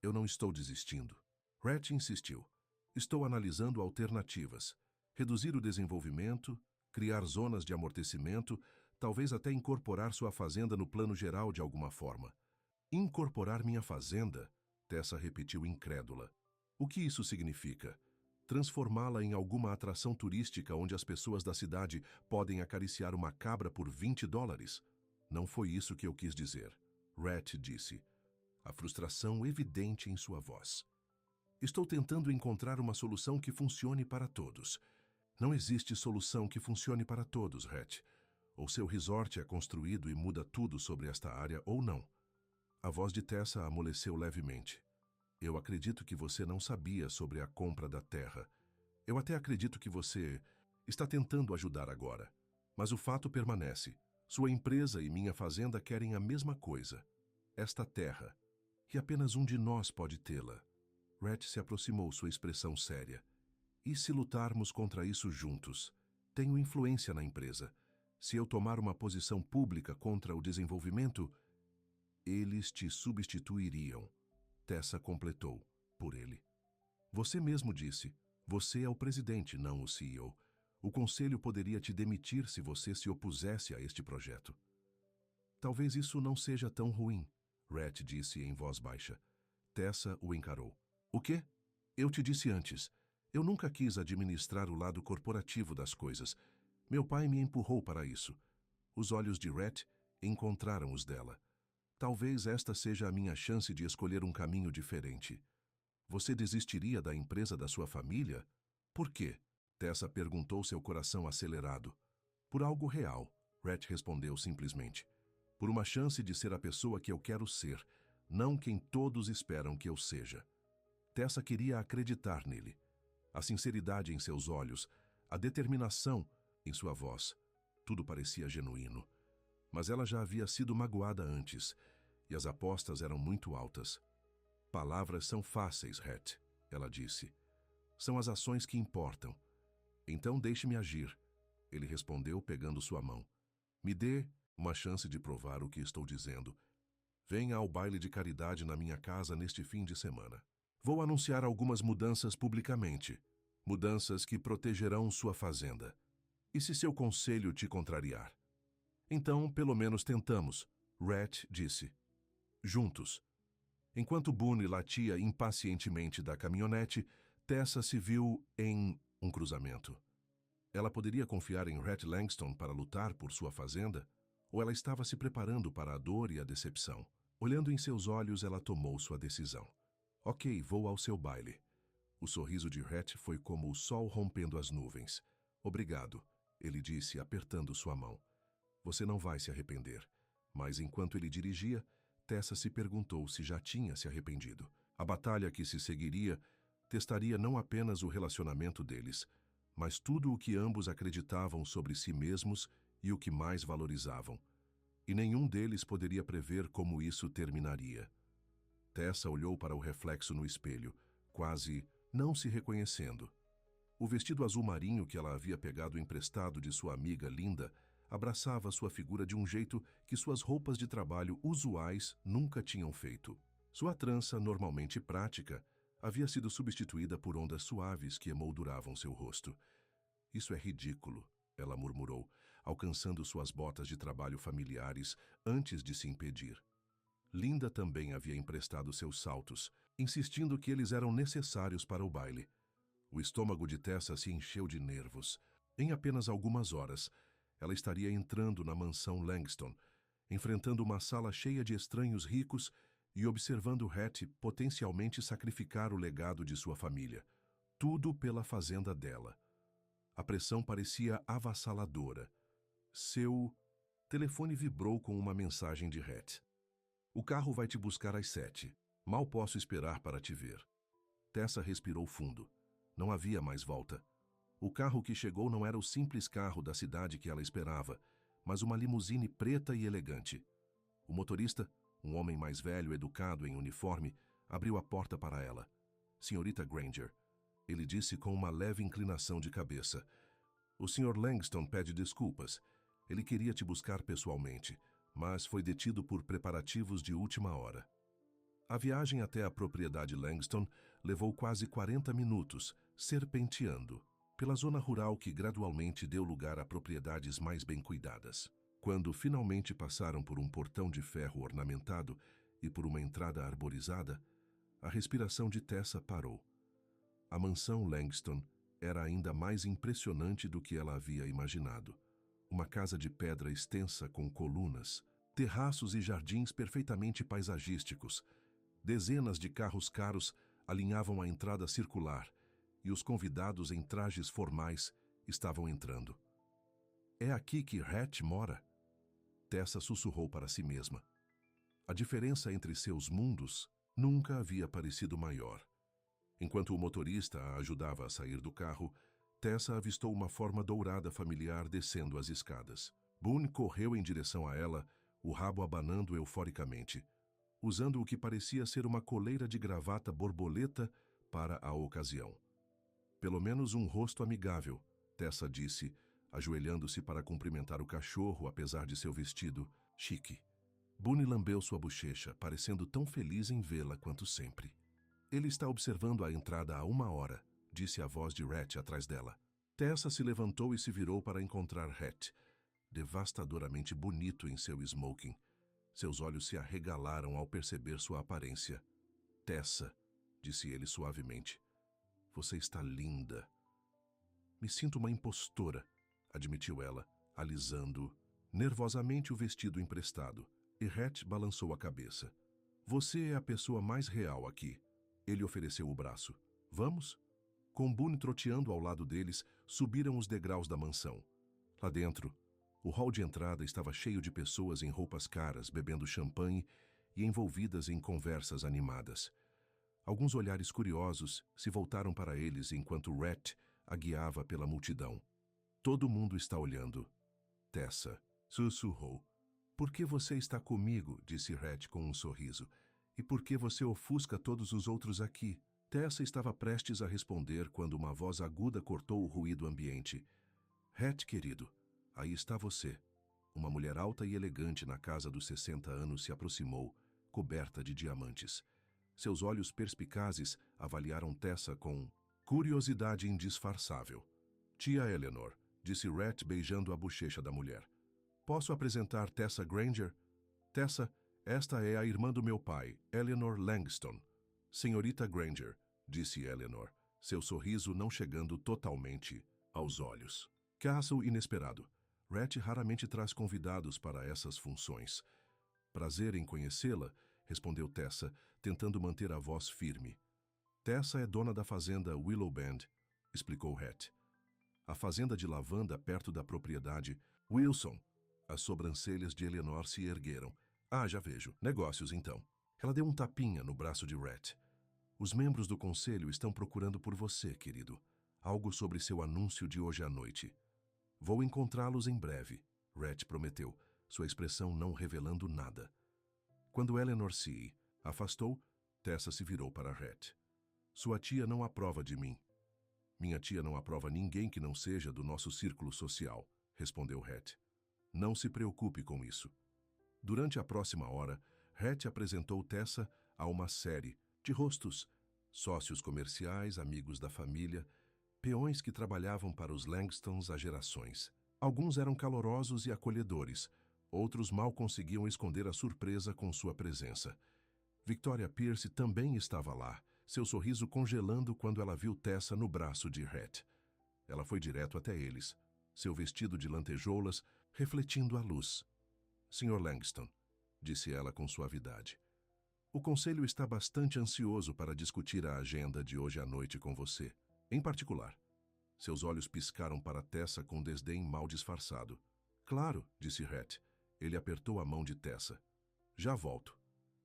"Eu não estou desistindo." Rhett insistiu. "Estou analisando alternativas. Reduzir o desenvolvimento, criar zonas de amortecimento, talvez até incorporar sua fazenda no plano geral de alguma forma." "Incorporar minha fazenda?" Tessa repetiu incrédula. "O que isso significa? Transformá-la em alguma atração turística onde as pessoas da cidade podem acariciar uma cabra por $20? "Não foi isso que eu quis dizer", Rhett disse, a frustração evidente em sua voz. "Estou tentando encontrar uma solução que funcione para todos." "Não existe solução que funcione para todos, Rhett. Ou seu resort é construído e muda tudo sobre esta área, ou não." A voz de Tessa amoleceu levemente. "Eu acredito que você não sabia sobre a compra da terra. Eu até acredito que você está tentando ajudar agora. Mas o fato permanece. Sua empresa e minha fazenda querem a mesma coisa. Esta terra. E apenas um de nós pode tê-la." Rhett se aproximou, sua expressão séria. "E se lutarmos contra isso juntos? Tenho influência na empresa. Se eu tomar uma posição pública contra o desenvolvimento, eles te substituiriam." Tessa completou, por ele. "Você mesmo disse, você é o presidente, não o CEO. O conselho poderia te demitir se você se opusesse a este projeto." "Talvez isso não seja tão ruim", Rhett disse em voz baixa. Tessa o encarou. "O quê? Eu te disse antes. Eu nunca quis administrar o lado corporativo das coisas. Meu pai me empurrou para isso." Os olhos de Rhett encontraram os dela. "Talvez esta seja a minha chance de escolher um caminho diferente." "Você desistiria da empresa da sua família?" "Por quê?" Tessa perguntou, seu coração acelerado. "Por algo real", Rhett respondeu simplesmente. "Por uma chance de ser a pessoa que eu quero ser, não quem todos esperam que eu seja." Tessa queria acreditar nele. A sinceridade em seus olhos, a determinação em sua voz, tudo parecia genuíno. Mas ela já havia sido magoada antes, e as apostas eram muito altas. "Palavras são fáceis, Rhett", ela disse. "São as ações que importam." "Então deixe-me agir", ele respondeu, pegando sua mão. "Me dê uma chance de provar o que estou dizendo. Venha ao baile de caridade na minha casa neste fim de semana. Vou anunciar algumas mudanças publicamente, mudanças que protegerão sua fazenda. E se seu conselho te contrariar?" "Então, pelo menos tentamos", Rhett disse. "Juntos." Enquanto Boone latia impacientemente da caminhonete, Tessa se viu em um cruzamento. Ela poderia confiar em Rhett Langston para lutar por sua fazenda? Ou ela estava se preparando para a dor e a decepção? Olhando em seus olhos, ela tomou sua decisão. "Ok, vou ao seu baile." O sorriso de Rhett foi como o sol rompendo as nuvens. "Obrigado", ele disse, apertando sua mão. "Você não vai se arrepender." Mas enquanto ele dirigia, Tessa se perguntou se já tinha se arrependido. A batalha que se seguiria testaria não apenas o relacionamento deles, mas tudo o que ambos acreditavam sobre si mesmos e o que mais valorizavam. E nenhum deles poderia prever como isso terminaria. Tessa olhou para o reflexo no espelho, quase não se reconhecendo. O vestido azul marinho que ela havia pegado emprestado de sua amiga Linda abraçava sua figura de um jeito que suas roupas de trabalho usuais nunca tinham feito. Sua trança, normalmente prática, havia sido substituída por ondas suaves que emolduravam seu rosto. Isso é ridículo, ela murmurou, alcançando suas botas de trabalho familiares antes de se impedir. Linda também havia emprestado seus saltos, insistindo que eles eram necessários para o baile. O estômago de Tessa se encheu de nervos. Em apenas algumas horas, ela estaria entrando na mansão Langston, enfrentando uma sala cheia de estranhos ricos e observando Hattie potencialmente sacrificar o legado de sua família. Tudo pela fazenda dela. A pressão parecia avassaladora. Seu telefone vibrou com uma mensagem de Hattie. O carro vai te buscar às 7. Mal posso esperar para te ver. Tessa respirou fundo. Não havia mais volta. O carro que chegou não era o simples carro da cidade que ela esperava, mas uma limusine preta e elegante. O motorista, um homem mais velho, educado em uniforme, abriu a porta para ela. Senhorita Granger, ele disse com uma leve inclinação de cabeça. O Sr. Langston pede desculpas. Ele queria te buscar pessoalmente, mas foi detido por preparativos de última hora. A viagem até a propriedade Langston levou quase 40 minutos, serpenteando, pela zona rural que gradualmente deu lugar a propriedades mais bem cuidadas. Quando finalmente passaram por um portão de ferro ornamentado e por uma entrada arborizada, a respiração de Tessa parou. A mansão Langston era ainda mais impressionante do que ela havia imaginado. Uma casa de pedra extensa com colunas, terraços e jardins perfeitamente paisagísticos. Dezenas de carros caros alinhavam a entrada circular e os convidados em trajes formais estavam entrando. É aqui que Hattie mora? Tessa sussurrou para si mesma. A diferença entre seus mundos nunca havia parecido maior. Enquanto o motorista a ajudava a sair do carro, Tessa avistou uma forma dourada familiar descendo as escadas. Boone correu em direção a ela, o rabo abanando euforicamente, usando o que parecia ser uma coleira de gravata borboleta para a ocasião. Pelo menos um rosto amigável, Tessa disse, ajoelhando-se para cumprimentar o cachorro apesar de seu vestido chique. Boone lambeu sua bochecha, parecendo tão feliz em vê-la quanto sempre. Ele está observando a entrada há 1 hora, disse a voz de Hattie atrás dela. Tessa se levantou e se virou para encontrar Hattie, devastadoramente bonito em seu smoking. Seus olhos se arregalaram ao perceber sua aparência. Tessa, disse ele suavemente, você está linda. Me sinto uma impostora, admitiu ela, alisando nervosamente o vestido emprestado, e Hattie balançou a cabeça. Você é a pessoa mais real aqui. Ele ofereceu o braço. Vamos? Com Boone troteando ao lado deles, subiram os degraus da mansão. Lá dentro, o hall de entrada estava cheio de pessoas em roupas caras, bebendo champanhe e envolvidas em conversas animadas. Alguns olhares curiosos se voltaram para eles enquanto Hattie a guiava pela multidão. Todo mundo está olhando. Tessa sussurrou. Por que você está comigo? Disse Hattie com um sorriso. E por que você ofusca todos os outros aqui? Tessa estava prestes a responder quando uma voz aguda cortou o ruído ambiente. Hattie, querido, aí está você. Uma mulher alta e elegante na casa dos 60 anos se aproximou, coberta de diamantes. Seus olhos perspicazes avaliaram Tessa com curiosidade indisfarçável. Tia Eleanor, disse Hattie beijando a bochecha da mulher. Posso apresentar Tessa Granger? Tessa, esta é a irmã do meu pai, Eleanor Langston. Senhorita Granger, disse Eleanor, seu sorriso não chegando totalmente aos olhos. Caso inesperado. Hattie raramente traz convidados para essas funções. Prazer em conhecê-la, respondeu Tessa, tentando manter a voz firme. Tessa é dona da fazenda Willowbend, explicou Hattie. A fazenda de lavanda perto da propriedade Wilson. As sobrancelhas de Eleanor se ergueram. Ah, já vejo. Negócios, então. Ela deu um tapinha no braço de Hattie. Os membros do conselho estão procurando por você, querido. Algo sobre seu anúncio de hoje à noite. Vou encontrá-los em breve, Hattie prometeu, sua expressão não revelando nada. Quando Eleanor se afastou, Tessa se virou para Hattie. Sua tia não aprova de mim. Minha tia não aprova ninguém que não seja do nosso círculo social, respondeu Hattie. Não se preocupe com isso. Durante a próxima hora, Hattie apresentou Tessa a uma série de rostos, sócios comerciais, amigos da família, peões que trabalhavam para os Langstons há gerações. Alguns eram calorosos e acolhedores, outros mal conseguiam esconder a surpresa com sua presença. Victoria Pierce também estava lá, seu sorriso congelando quando ela viu Tessa no braço de Hattie. Ela foi direto até eles, seu vestido de lantejoulas refletindo a luz. Sr. Langston, disse ela com suavidade, o conselho está bastante ansioso para discutir a agenda de hoje à noite com você. Em particular, seus olhos piscaram para Tessa com desdém mal disfarçado. Claro, disse Hattie. Ele apertou a mão de Tessa. Já volto.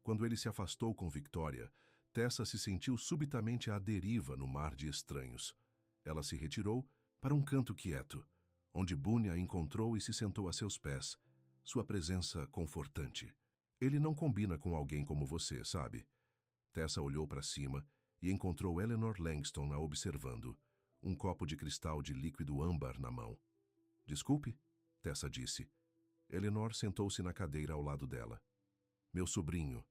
Quando ele se afastou com Victoria, Tessa se sentiu subitamente à deriva no mar de estranhos. Ela se retirou para um canto quieto, onde Boone a encontrou e se sentou a seus pés, sua presença confortante. Ele não combina com alguém como você, sabe? Tessa olhou para cima e encontrou Eleanor Langston a observando, um copo de cristal de líquido âmbar na mão. Desculpe, Tessa disse. Eleanor sentou-se na cadeira ao lado dela. Meu sobrinho,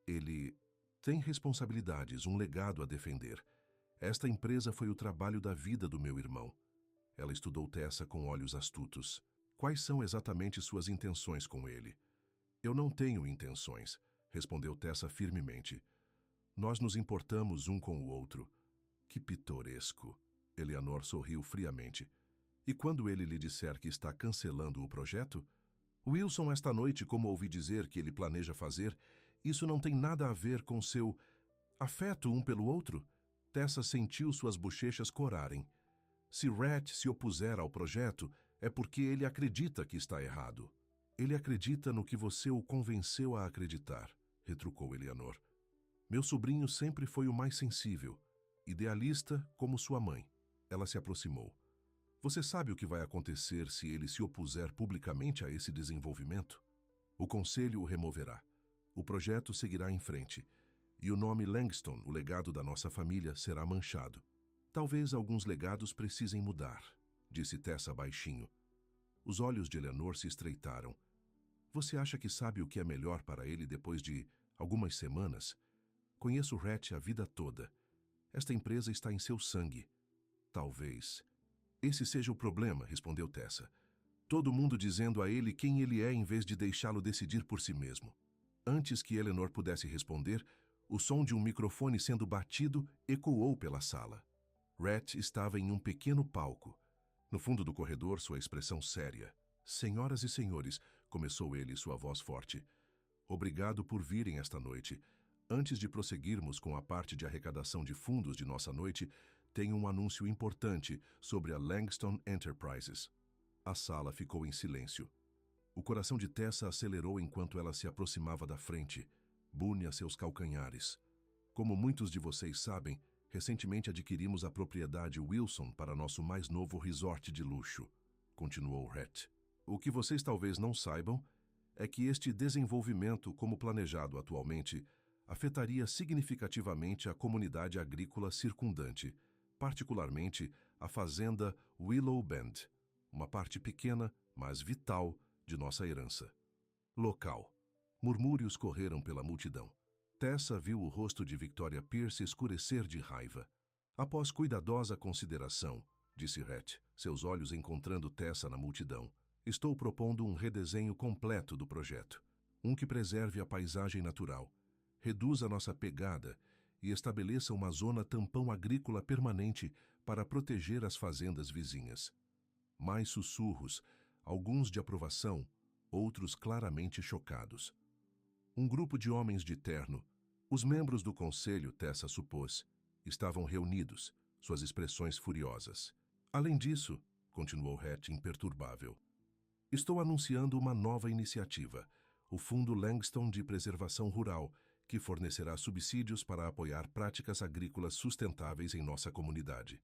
ele tem responsabilidades, um legado a defender. Esta empresa foi o trabalho da vida do meu irmão. Ela estudou Tessa com olhos astutos. Quais são exatamente suas intenções com ele? Eu não tenho intenções, respondeu Tessa firmemente. Nós nos importamos um com o outro. Que pitoresco. Eleanor sorriu friamente. E quando ele lhe disser que está cancelando o projeto? Wilson, esta noite, como ouvi dizer que ele planeja fazer, isso não tem nada a ver com seu afeto um pelo outro? Tessa sentiu suas bochechas corarem. Se Rhett se opuser ao projeto, é porque ele acredita que está errado. Ele acredita no que você o convenceu a acreditar, retrucou Eleanor. Meu sobrinho sempre foi o mais sensível, idealista como sua mãe. Ela se aproximou. Você sabe o que vai acontecer se ele se opuser publicamente a esse desenvolvimento? O conselho o removerá. O projeto seguirá em frente. E o nome Langston, o legado da nossa família, será manchado. Talvez alguns legados precisem mudar, disse Tessa baixinho. Os olhos de Eleanor se estreitaram. Você acha que sabe o que é melhor para ele depois de algumas semanas? Conheço Rhett a vida toda. Esta empresa está em seu sangue. Talvez. Esse seja o problema, respondeu Tessa. Todo mundo dizendo a ele quem ele é em vez de deixá-lo decidir por si mesmo. Antes que Eleanor pudesse responder, o som de um microfone sendo batido ecoou pela sala. Rhett estava em um pequeno palco. No fundo do corredor, sua expressão séria. Senhoras e senhores, começou ele, sua voz forte. Obrigado por virem esta noite. Antes de prosseguirmos com a parte de arrecadação de fundos de nossa noite, tenho um anúncio importante sobre a Langston Enterprises. A sala ficou em silêncio. O coração de Tessa acelerou enquanto ela se aproximava da frente, Boone a seus calcanhares. Como muitos de vocês sabem, recentemente adquirimos a propriedade Wilson para nosso mais novo resort de luxo, continuou Rhett. O que vocês talvez não saibam é que este desenvolvimento, como planejado atualmente, afetaria significativamente a comunidade agrícola circundante, particularmente a fazenda Willow Bend, uma parte pequena, mas vital, de nossa herança. Local. Murmúrios correram pela multidão. Tessa viu o rosto de Victoria Pierce escurecer de raiva. Após cuidadosa consideração, disse Rhett, seus olhos encontrando Tessa na multidão, estou propondo um redesenho completo do projeto. Um que preserve a paisagem natural, reduza nossa pegada e estabeleça uma zona tampão agrícola permanente para proteger as fazendas vizinhas. Mais sussurros, alguns de aprovação, outros claramente chocados. Um grupo de homens de terno, os membros do conselho, Tessa supôs, estavam reunidos, suas expressões furiosas. Além disso, continuou Rhett imperturbável, estou anunciando uma nova iniciativa, o Fundo Langston de Preservação Rural, que fornecerá subsídios para apoiar práticas agrícolas sustentáveis em nossa comunidade.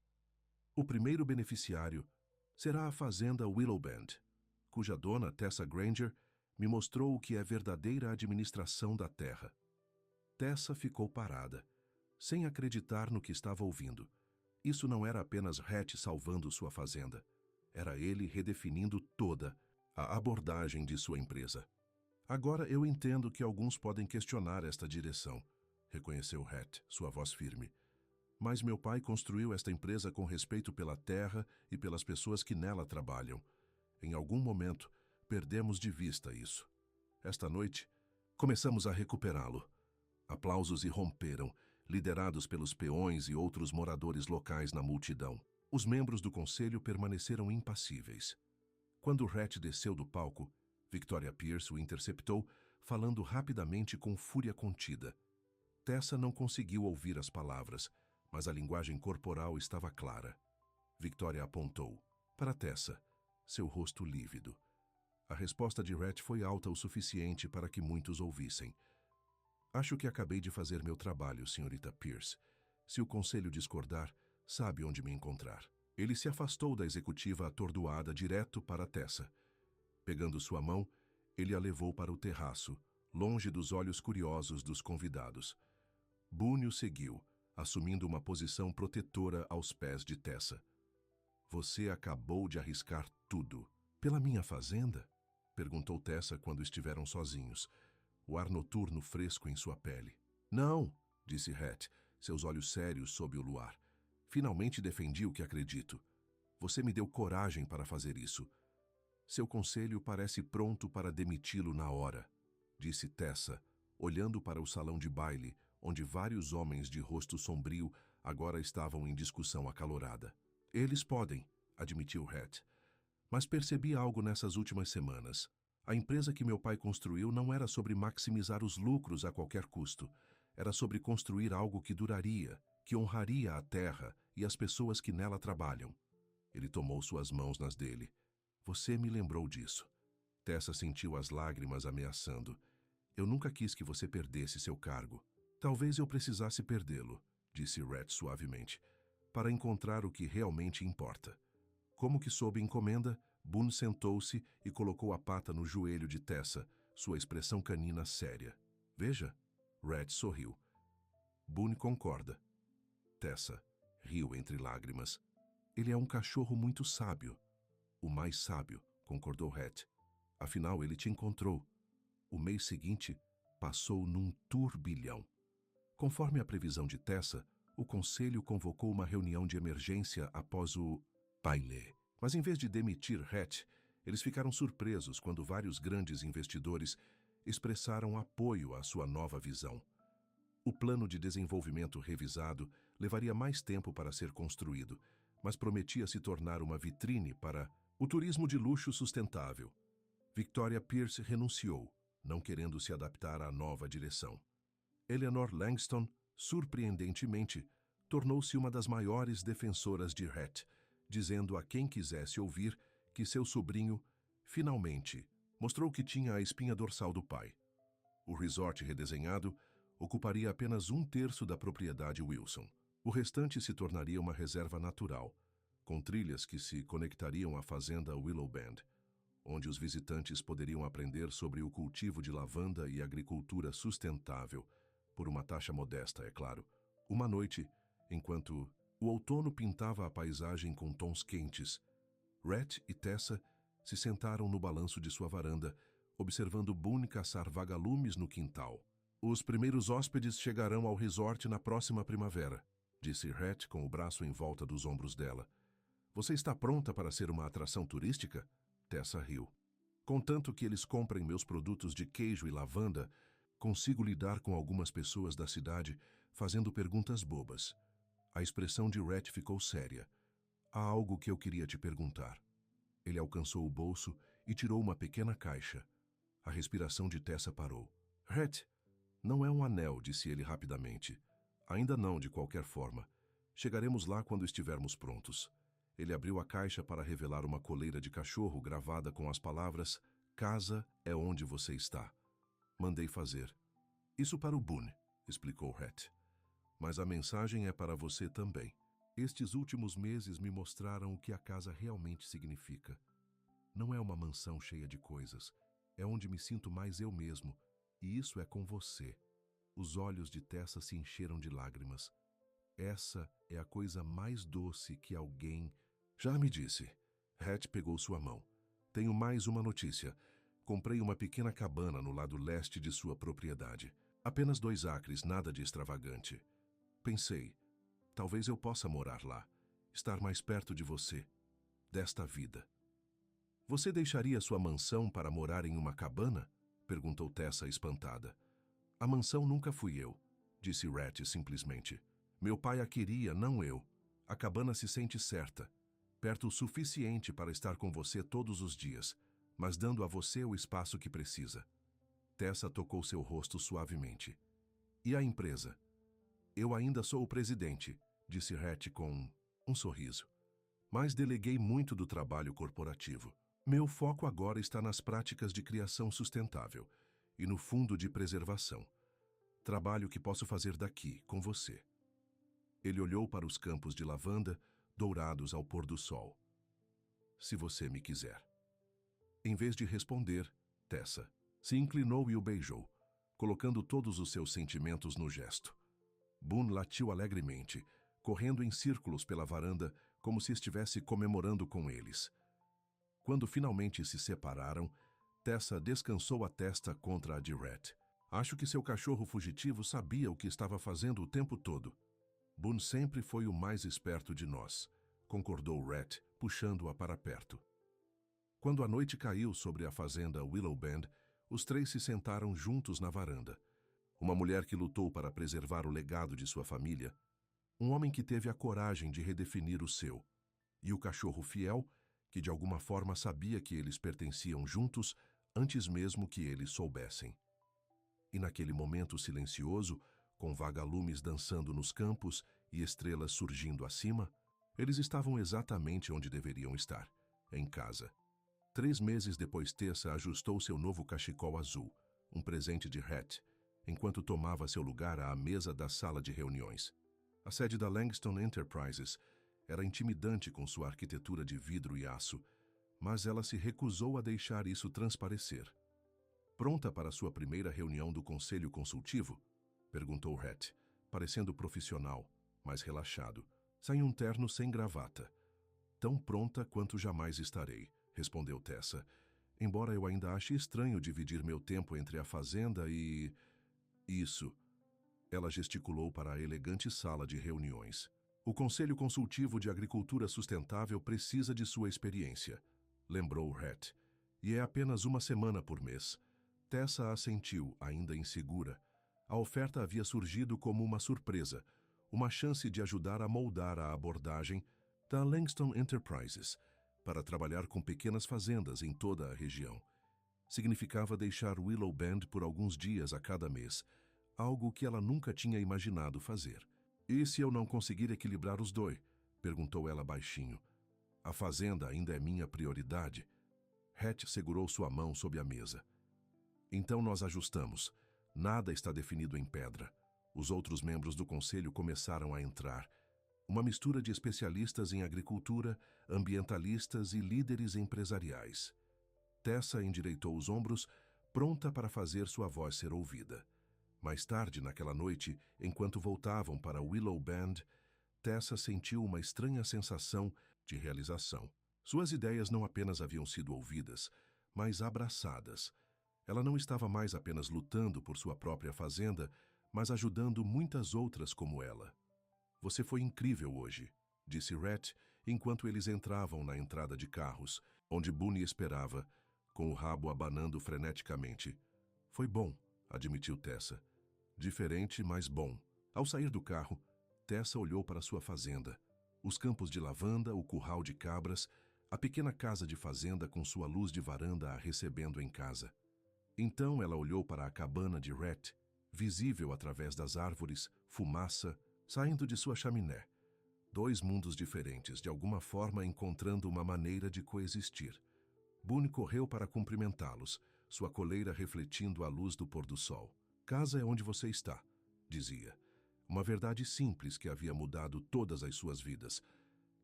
O primeiro beneficiário será a fazenda Willow Bend, cuja dona, Tessa Granger, me mostrou o que é verdadeira administração da terra. Tessa ficou parada. sem acreditar no que estava ouvindo. Isso não era apenas Hatch salvando sua fazenda. Era ele redefinindo toda a abordagem de sua empresa. Agora eu entendo que alguns podem questionar esta direção, reconheceu Hatch, sua voz firme. Mas meu pai construiu esta empresa com respeito pela terra e pelas pessoas que nela trabalham. Em algum momento, perdemos de vista isso. Esta noite, começamos a recuperá-lo. Aplausos irromperam, liderados pelos peões e outros moradores locais na multidão. Os membros do conselho permaneceram impassíveis. Quando Hatch desceu do palco, Victoria Pierce o interceptou, falando rapidamente com fúria contida. Tessa não conseguiu ouvir as palavras, mas a linguagem corporal estava clara. Victoria apontou para Tessa, seu rosto lívido. A resposta de Hatch foi alta o suficiente para que muitos ouvissem. Acho que acabei de fazer meu trabalho, senhorita Pierce. Se o conselho discordar, sabe onde me encontrar. Ele se afastou da executiva atordoada direto para Tessa. Pegando sua mão, ele a levou para o terraço, longe dos olhos curiosos dos convidados. Boone o seguiu, assumindo uma posição protetora aos pés de Tessa. Você acabou de arriscar tudo. Pela minha fazenda? Perguntou Tessa quando estiveram sozinhos, o ar noturno fresco em sua pele. Não, disse Hatch, seus olhos sérios sob o luar. Finalmente defendi o que acredito. Você me deu coragem para fazer isso. Seu conselho parece pronto para demiti-lo na hora, disse Tessa, olhando para o salão de baile, onde vários homens de rosto sombrio agora estavam em discussão acalorada. Eles podem, admitiu Hatch. Mas percebi algo nessas últimas semanas. A empresa que meu pai construiu não era sobre maximizar os lucros a qualquer custo. Era sobre construir algo que duraria, que honraria a terra e as pessoas que nela trabalham. Ele tomou suas mãos nas dele. Você me lembrou disso. Tessa sentiu as lágrimas ameaçando. Eu nunca quis que você perdesse seu cargo. Talvez eu precisasse perdê-lo, disse Hatch suavemente, para encontrar o que realmente importa. Como que sob encomenda, Boone sentou-se e colocou a pata no joelho de Tessa, sua expressão canina séria. Veja, Hatch sorriu. Boone concorda. Tessa riu entre lágrimas. Ele é um cachorro muito sábio. O mais sábio, concordou Hatch. Afinal, ele te encontrou. O mês seguinte passou num turbilhão. Conforme a previsão de Tessa, o conselho convocou uma reunião de emergência após o baile. Mas em vez de demitir Hatch, eles ficaram surpresos quando vários grandes investidores expressaram apoio à sua nova visão. O plano de desenvolvimento revisado levaria mais tempo para ser construído, mas prometia se tornar uma vitrine para o turismo de luxo sustentável. Victoria Pierce renunciou, não querendo se adaptar à nova direção. Eleanor Langston, surpreendentemente, tornou-se uma das maiores defensoras de Hatch, dizendo a quem quisesse ouvir que seu sobrinho, finalmente, mostrou que tinha a espinha dorsal do pai. O resort redesenhado ocuparia apenas 1/3 da propriedade Wilson. O restante se tornaria uma reserva natural, com trilhas que se conectariam à fazenda Willow Bend, onde os visitantes poderiam aprender sobre o cultivo de lavanda e agricultura sustentável, por uma taxa modesta, é claro. Uma noite, enquanto o outono pintava a paisagem com tons quentes, Hatch e Tessa se sentaram no balanço de sua varanda, observando Boone caçar vagalumes no quintal. Os primeiros hóspedes chegarão ao resort na próxima primavera, disse Hatch com o braço em volta dos ombros dela. Você está pronta para ser uma atração turística? Tessa riu. Contanto que eles comprem meus produtos de queijo e lavanda, consigo lidar com algumas pessoas da cidade fazendo perguntas bobas. A expressão de Hatch ficou séria. Há algo que eu queria te perguntar. Ele alcançou o bolso e tirou uma pequena caixa. A respiração de Tessa parou. Hatch, não é um anel, disse ele rapidamente. Ainda não, de qualquer forma. Chegaremos lá quando estivermos prontos. Ele abriu a caixa para revelar uma coleira de cachorro gravada com as palavras Casa é onde você está. Mandei fazer. Isso para o Boone, explicou Hatch. Mas a mensagem é para você também. Estes últimos meses me mostraram o que a casa realmente significa. Não é uma mansão cheia de coisas. É onde me sinto mais eu mesmo. E isso é com você. Os olhos de Tessa se encheram de lágrimas. Essa é a coisa mais doce que alguém já me disse. Hatch pegou sua mão. Tenho mais uma notícia. Comprei uma pequena cabana no lado leste de sua propriedade. Apenas 2 acres, nada de extravagante. Pensei, talvez eu possa morar lá, estar mais perto de você, desta vida. Você deixaria sua mansão para morar em uma cabana? Perguntou Tessa espantada. A mansão nunca fui eu, disse Rhett simplesmente. Meu pai a queria, não eu. A cabana se sente certa, perto o suficiente para estar com você todos os dias, mas dando a você o espaço que precisa. Tessa tocou seu rosto suavemente. E a empresa? Eu ainda sou o presidente, disse Rhett com um sorriso. Mas deleguei muito do trabalho corporativo. Meu foco agora está nas práticas de criação sustentável e no fundo de preservação. Trabalho que posso fazer daqui, com você. Ele olhou para os campos de lavanda, dourados ao pôr do sol. Se você me quiser. Em vez de responder, Tessa se inclinou e o beijou, colocando todos os seus sentimentos no gesto. Boone latiu alegremente, correndo em círculos pela varanda como se estivesse comemorando com eles. Quando finalmente se separaram, Tessa descansou a testa contra a de Rhett. Acho que seu cachorro fugitivo sabia o que estava fazendo o tempo todo. Boone sempre foi o mais esperto de nós, concordou Rhett, puxando-a para perto. Quando a noite caiu sobre a fazenda Willowbend, os 3 se sentaram juntos na varanda. Uma mulher que lutou para preservar o legado de sua família, um homem que teve a coragem de redefinir o seu, e o cachorro fiel, que de alguma forma sabia que eles pertenciam juntos antes mesmo que eles soubessem. E naquele momento silencioso, com vagalumes dançando nos campos e estrelas surgindo acima, eles estavam exatamente onde deveriam estar, em casa. 3 meses depois, Tessa ajustou seu novo cachecol azul, um presente de Hatch, enquanto tomava seu lugar à mesa da sala de reuniões. A sede da Langston Enterprises era intimidante com sua arquitetura de vidro e aço, mas ela se recusou a deixar isso transparecer. Pronta para sua primeira reunião do Conselho Consultivo? Perguntou Hatch, parecendo profissional, mas relaxado. Sem um terno sem gravata. Tão pronta quanto jamais estarei, respondeu Tessa, embora eu ainda ache estranho dividir meu tempo entre a fazenda e... Isso. Ela gesticulou para a elegante sala de reuniões. O Conselho Consultivo de Agricultura Sustentável precisa de sua experiência, lembrou Hatch, e é apenas 1 semana por mês. Tessa assentiu, ainda insegura. A oferta havia surgido como uma surpresa, uma chance de ajudar a moldar a abordagem da Langston Enterprises para trabalhar com pequenas fazendas em toda a região. Significava deixar Willowbend por alguns dias a cada mês, algo que ela nunca tinha imaginado fazer. E se eu não conseguir equilibrar os 2? Perguntou ela baixinho. A fazenda ainda é minha prioridade. Hatch segurou sua mão sob a mesa. Então nós ajustamos. Nada está definido em pedra. Os outros membros do conselho começaram a entrar. Uma mistura de especialistas em agricultura, ambientalistas e líderes empresariais. Tessa endireitou os ombros, pronta para fazer sua voz ser ouvida. Mais tarde, naquela noite, enquanto voltavam para Willowbend, Tessa sentiu uma estranha sensação de realização. Suas ideias não apenas haviam sido ouvidas, mas abraçadas. Ela não estava mais apenas lutando por sua própria fazenda, mas ajudando muitas outras como ela. Você foi incrível hoje, disse Rhett, enquanto eles entravam na entrada de carros, onde Boone esperava, com o rabo abanando freneticamente. Foi bom, admitiu Tessa. Diferente, mas bom. Ao sair do carro, Tessa olhou para sua fazenda. Os campos de lavanda, o curral de cabras, a pequena casa de fazenda com sua luz de varanda a recebendo em casa. Então ela olhou para a cabana de Rhett, visível através das árvores, fumaça, saindo de sua chaminé. 2 mundos diferentes, de alguma forma encontrando uma maneira de coexistir. Boone correu para cumprimentá-los, sua coleira refletindo a luz do pôr do sol. Casa é onde você está, dizia. Uma verdade simples que havia mudado todas as suas vidas.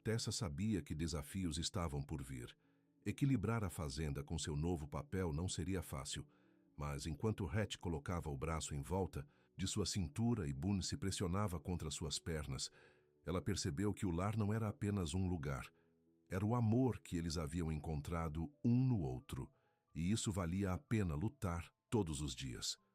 Tessa sabia que desafios estavam por vir. Equilibrar a fazenda com seu novo papel não seria fácil, mas enquanto Hatch colocava o braço em volta, de sua cintura e Boone se pressionava contra suas pernas, ela percebeu que o lar não era apenas um lugar. Era o amor que eles haviam encontrado um no outro, e isso valia a pena lutar todos os dias.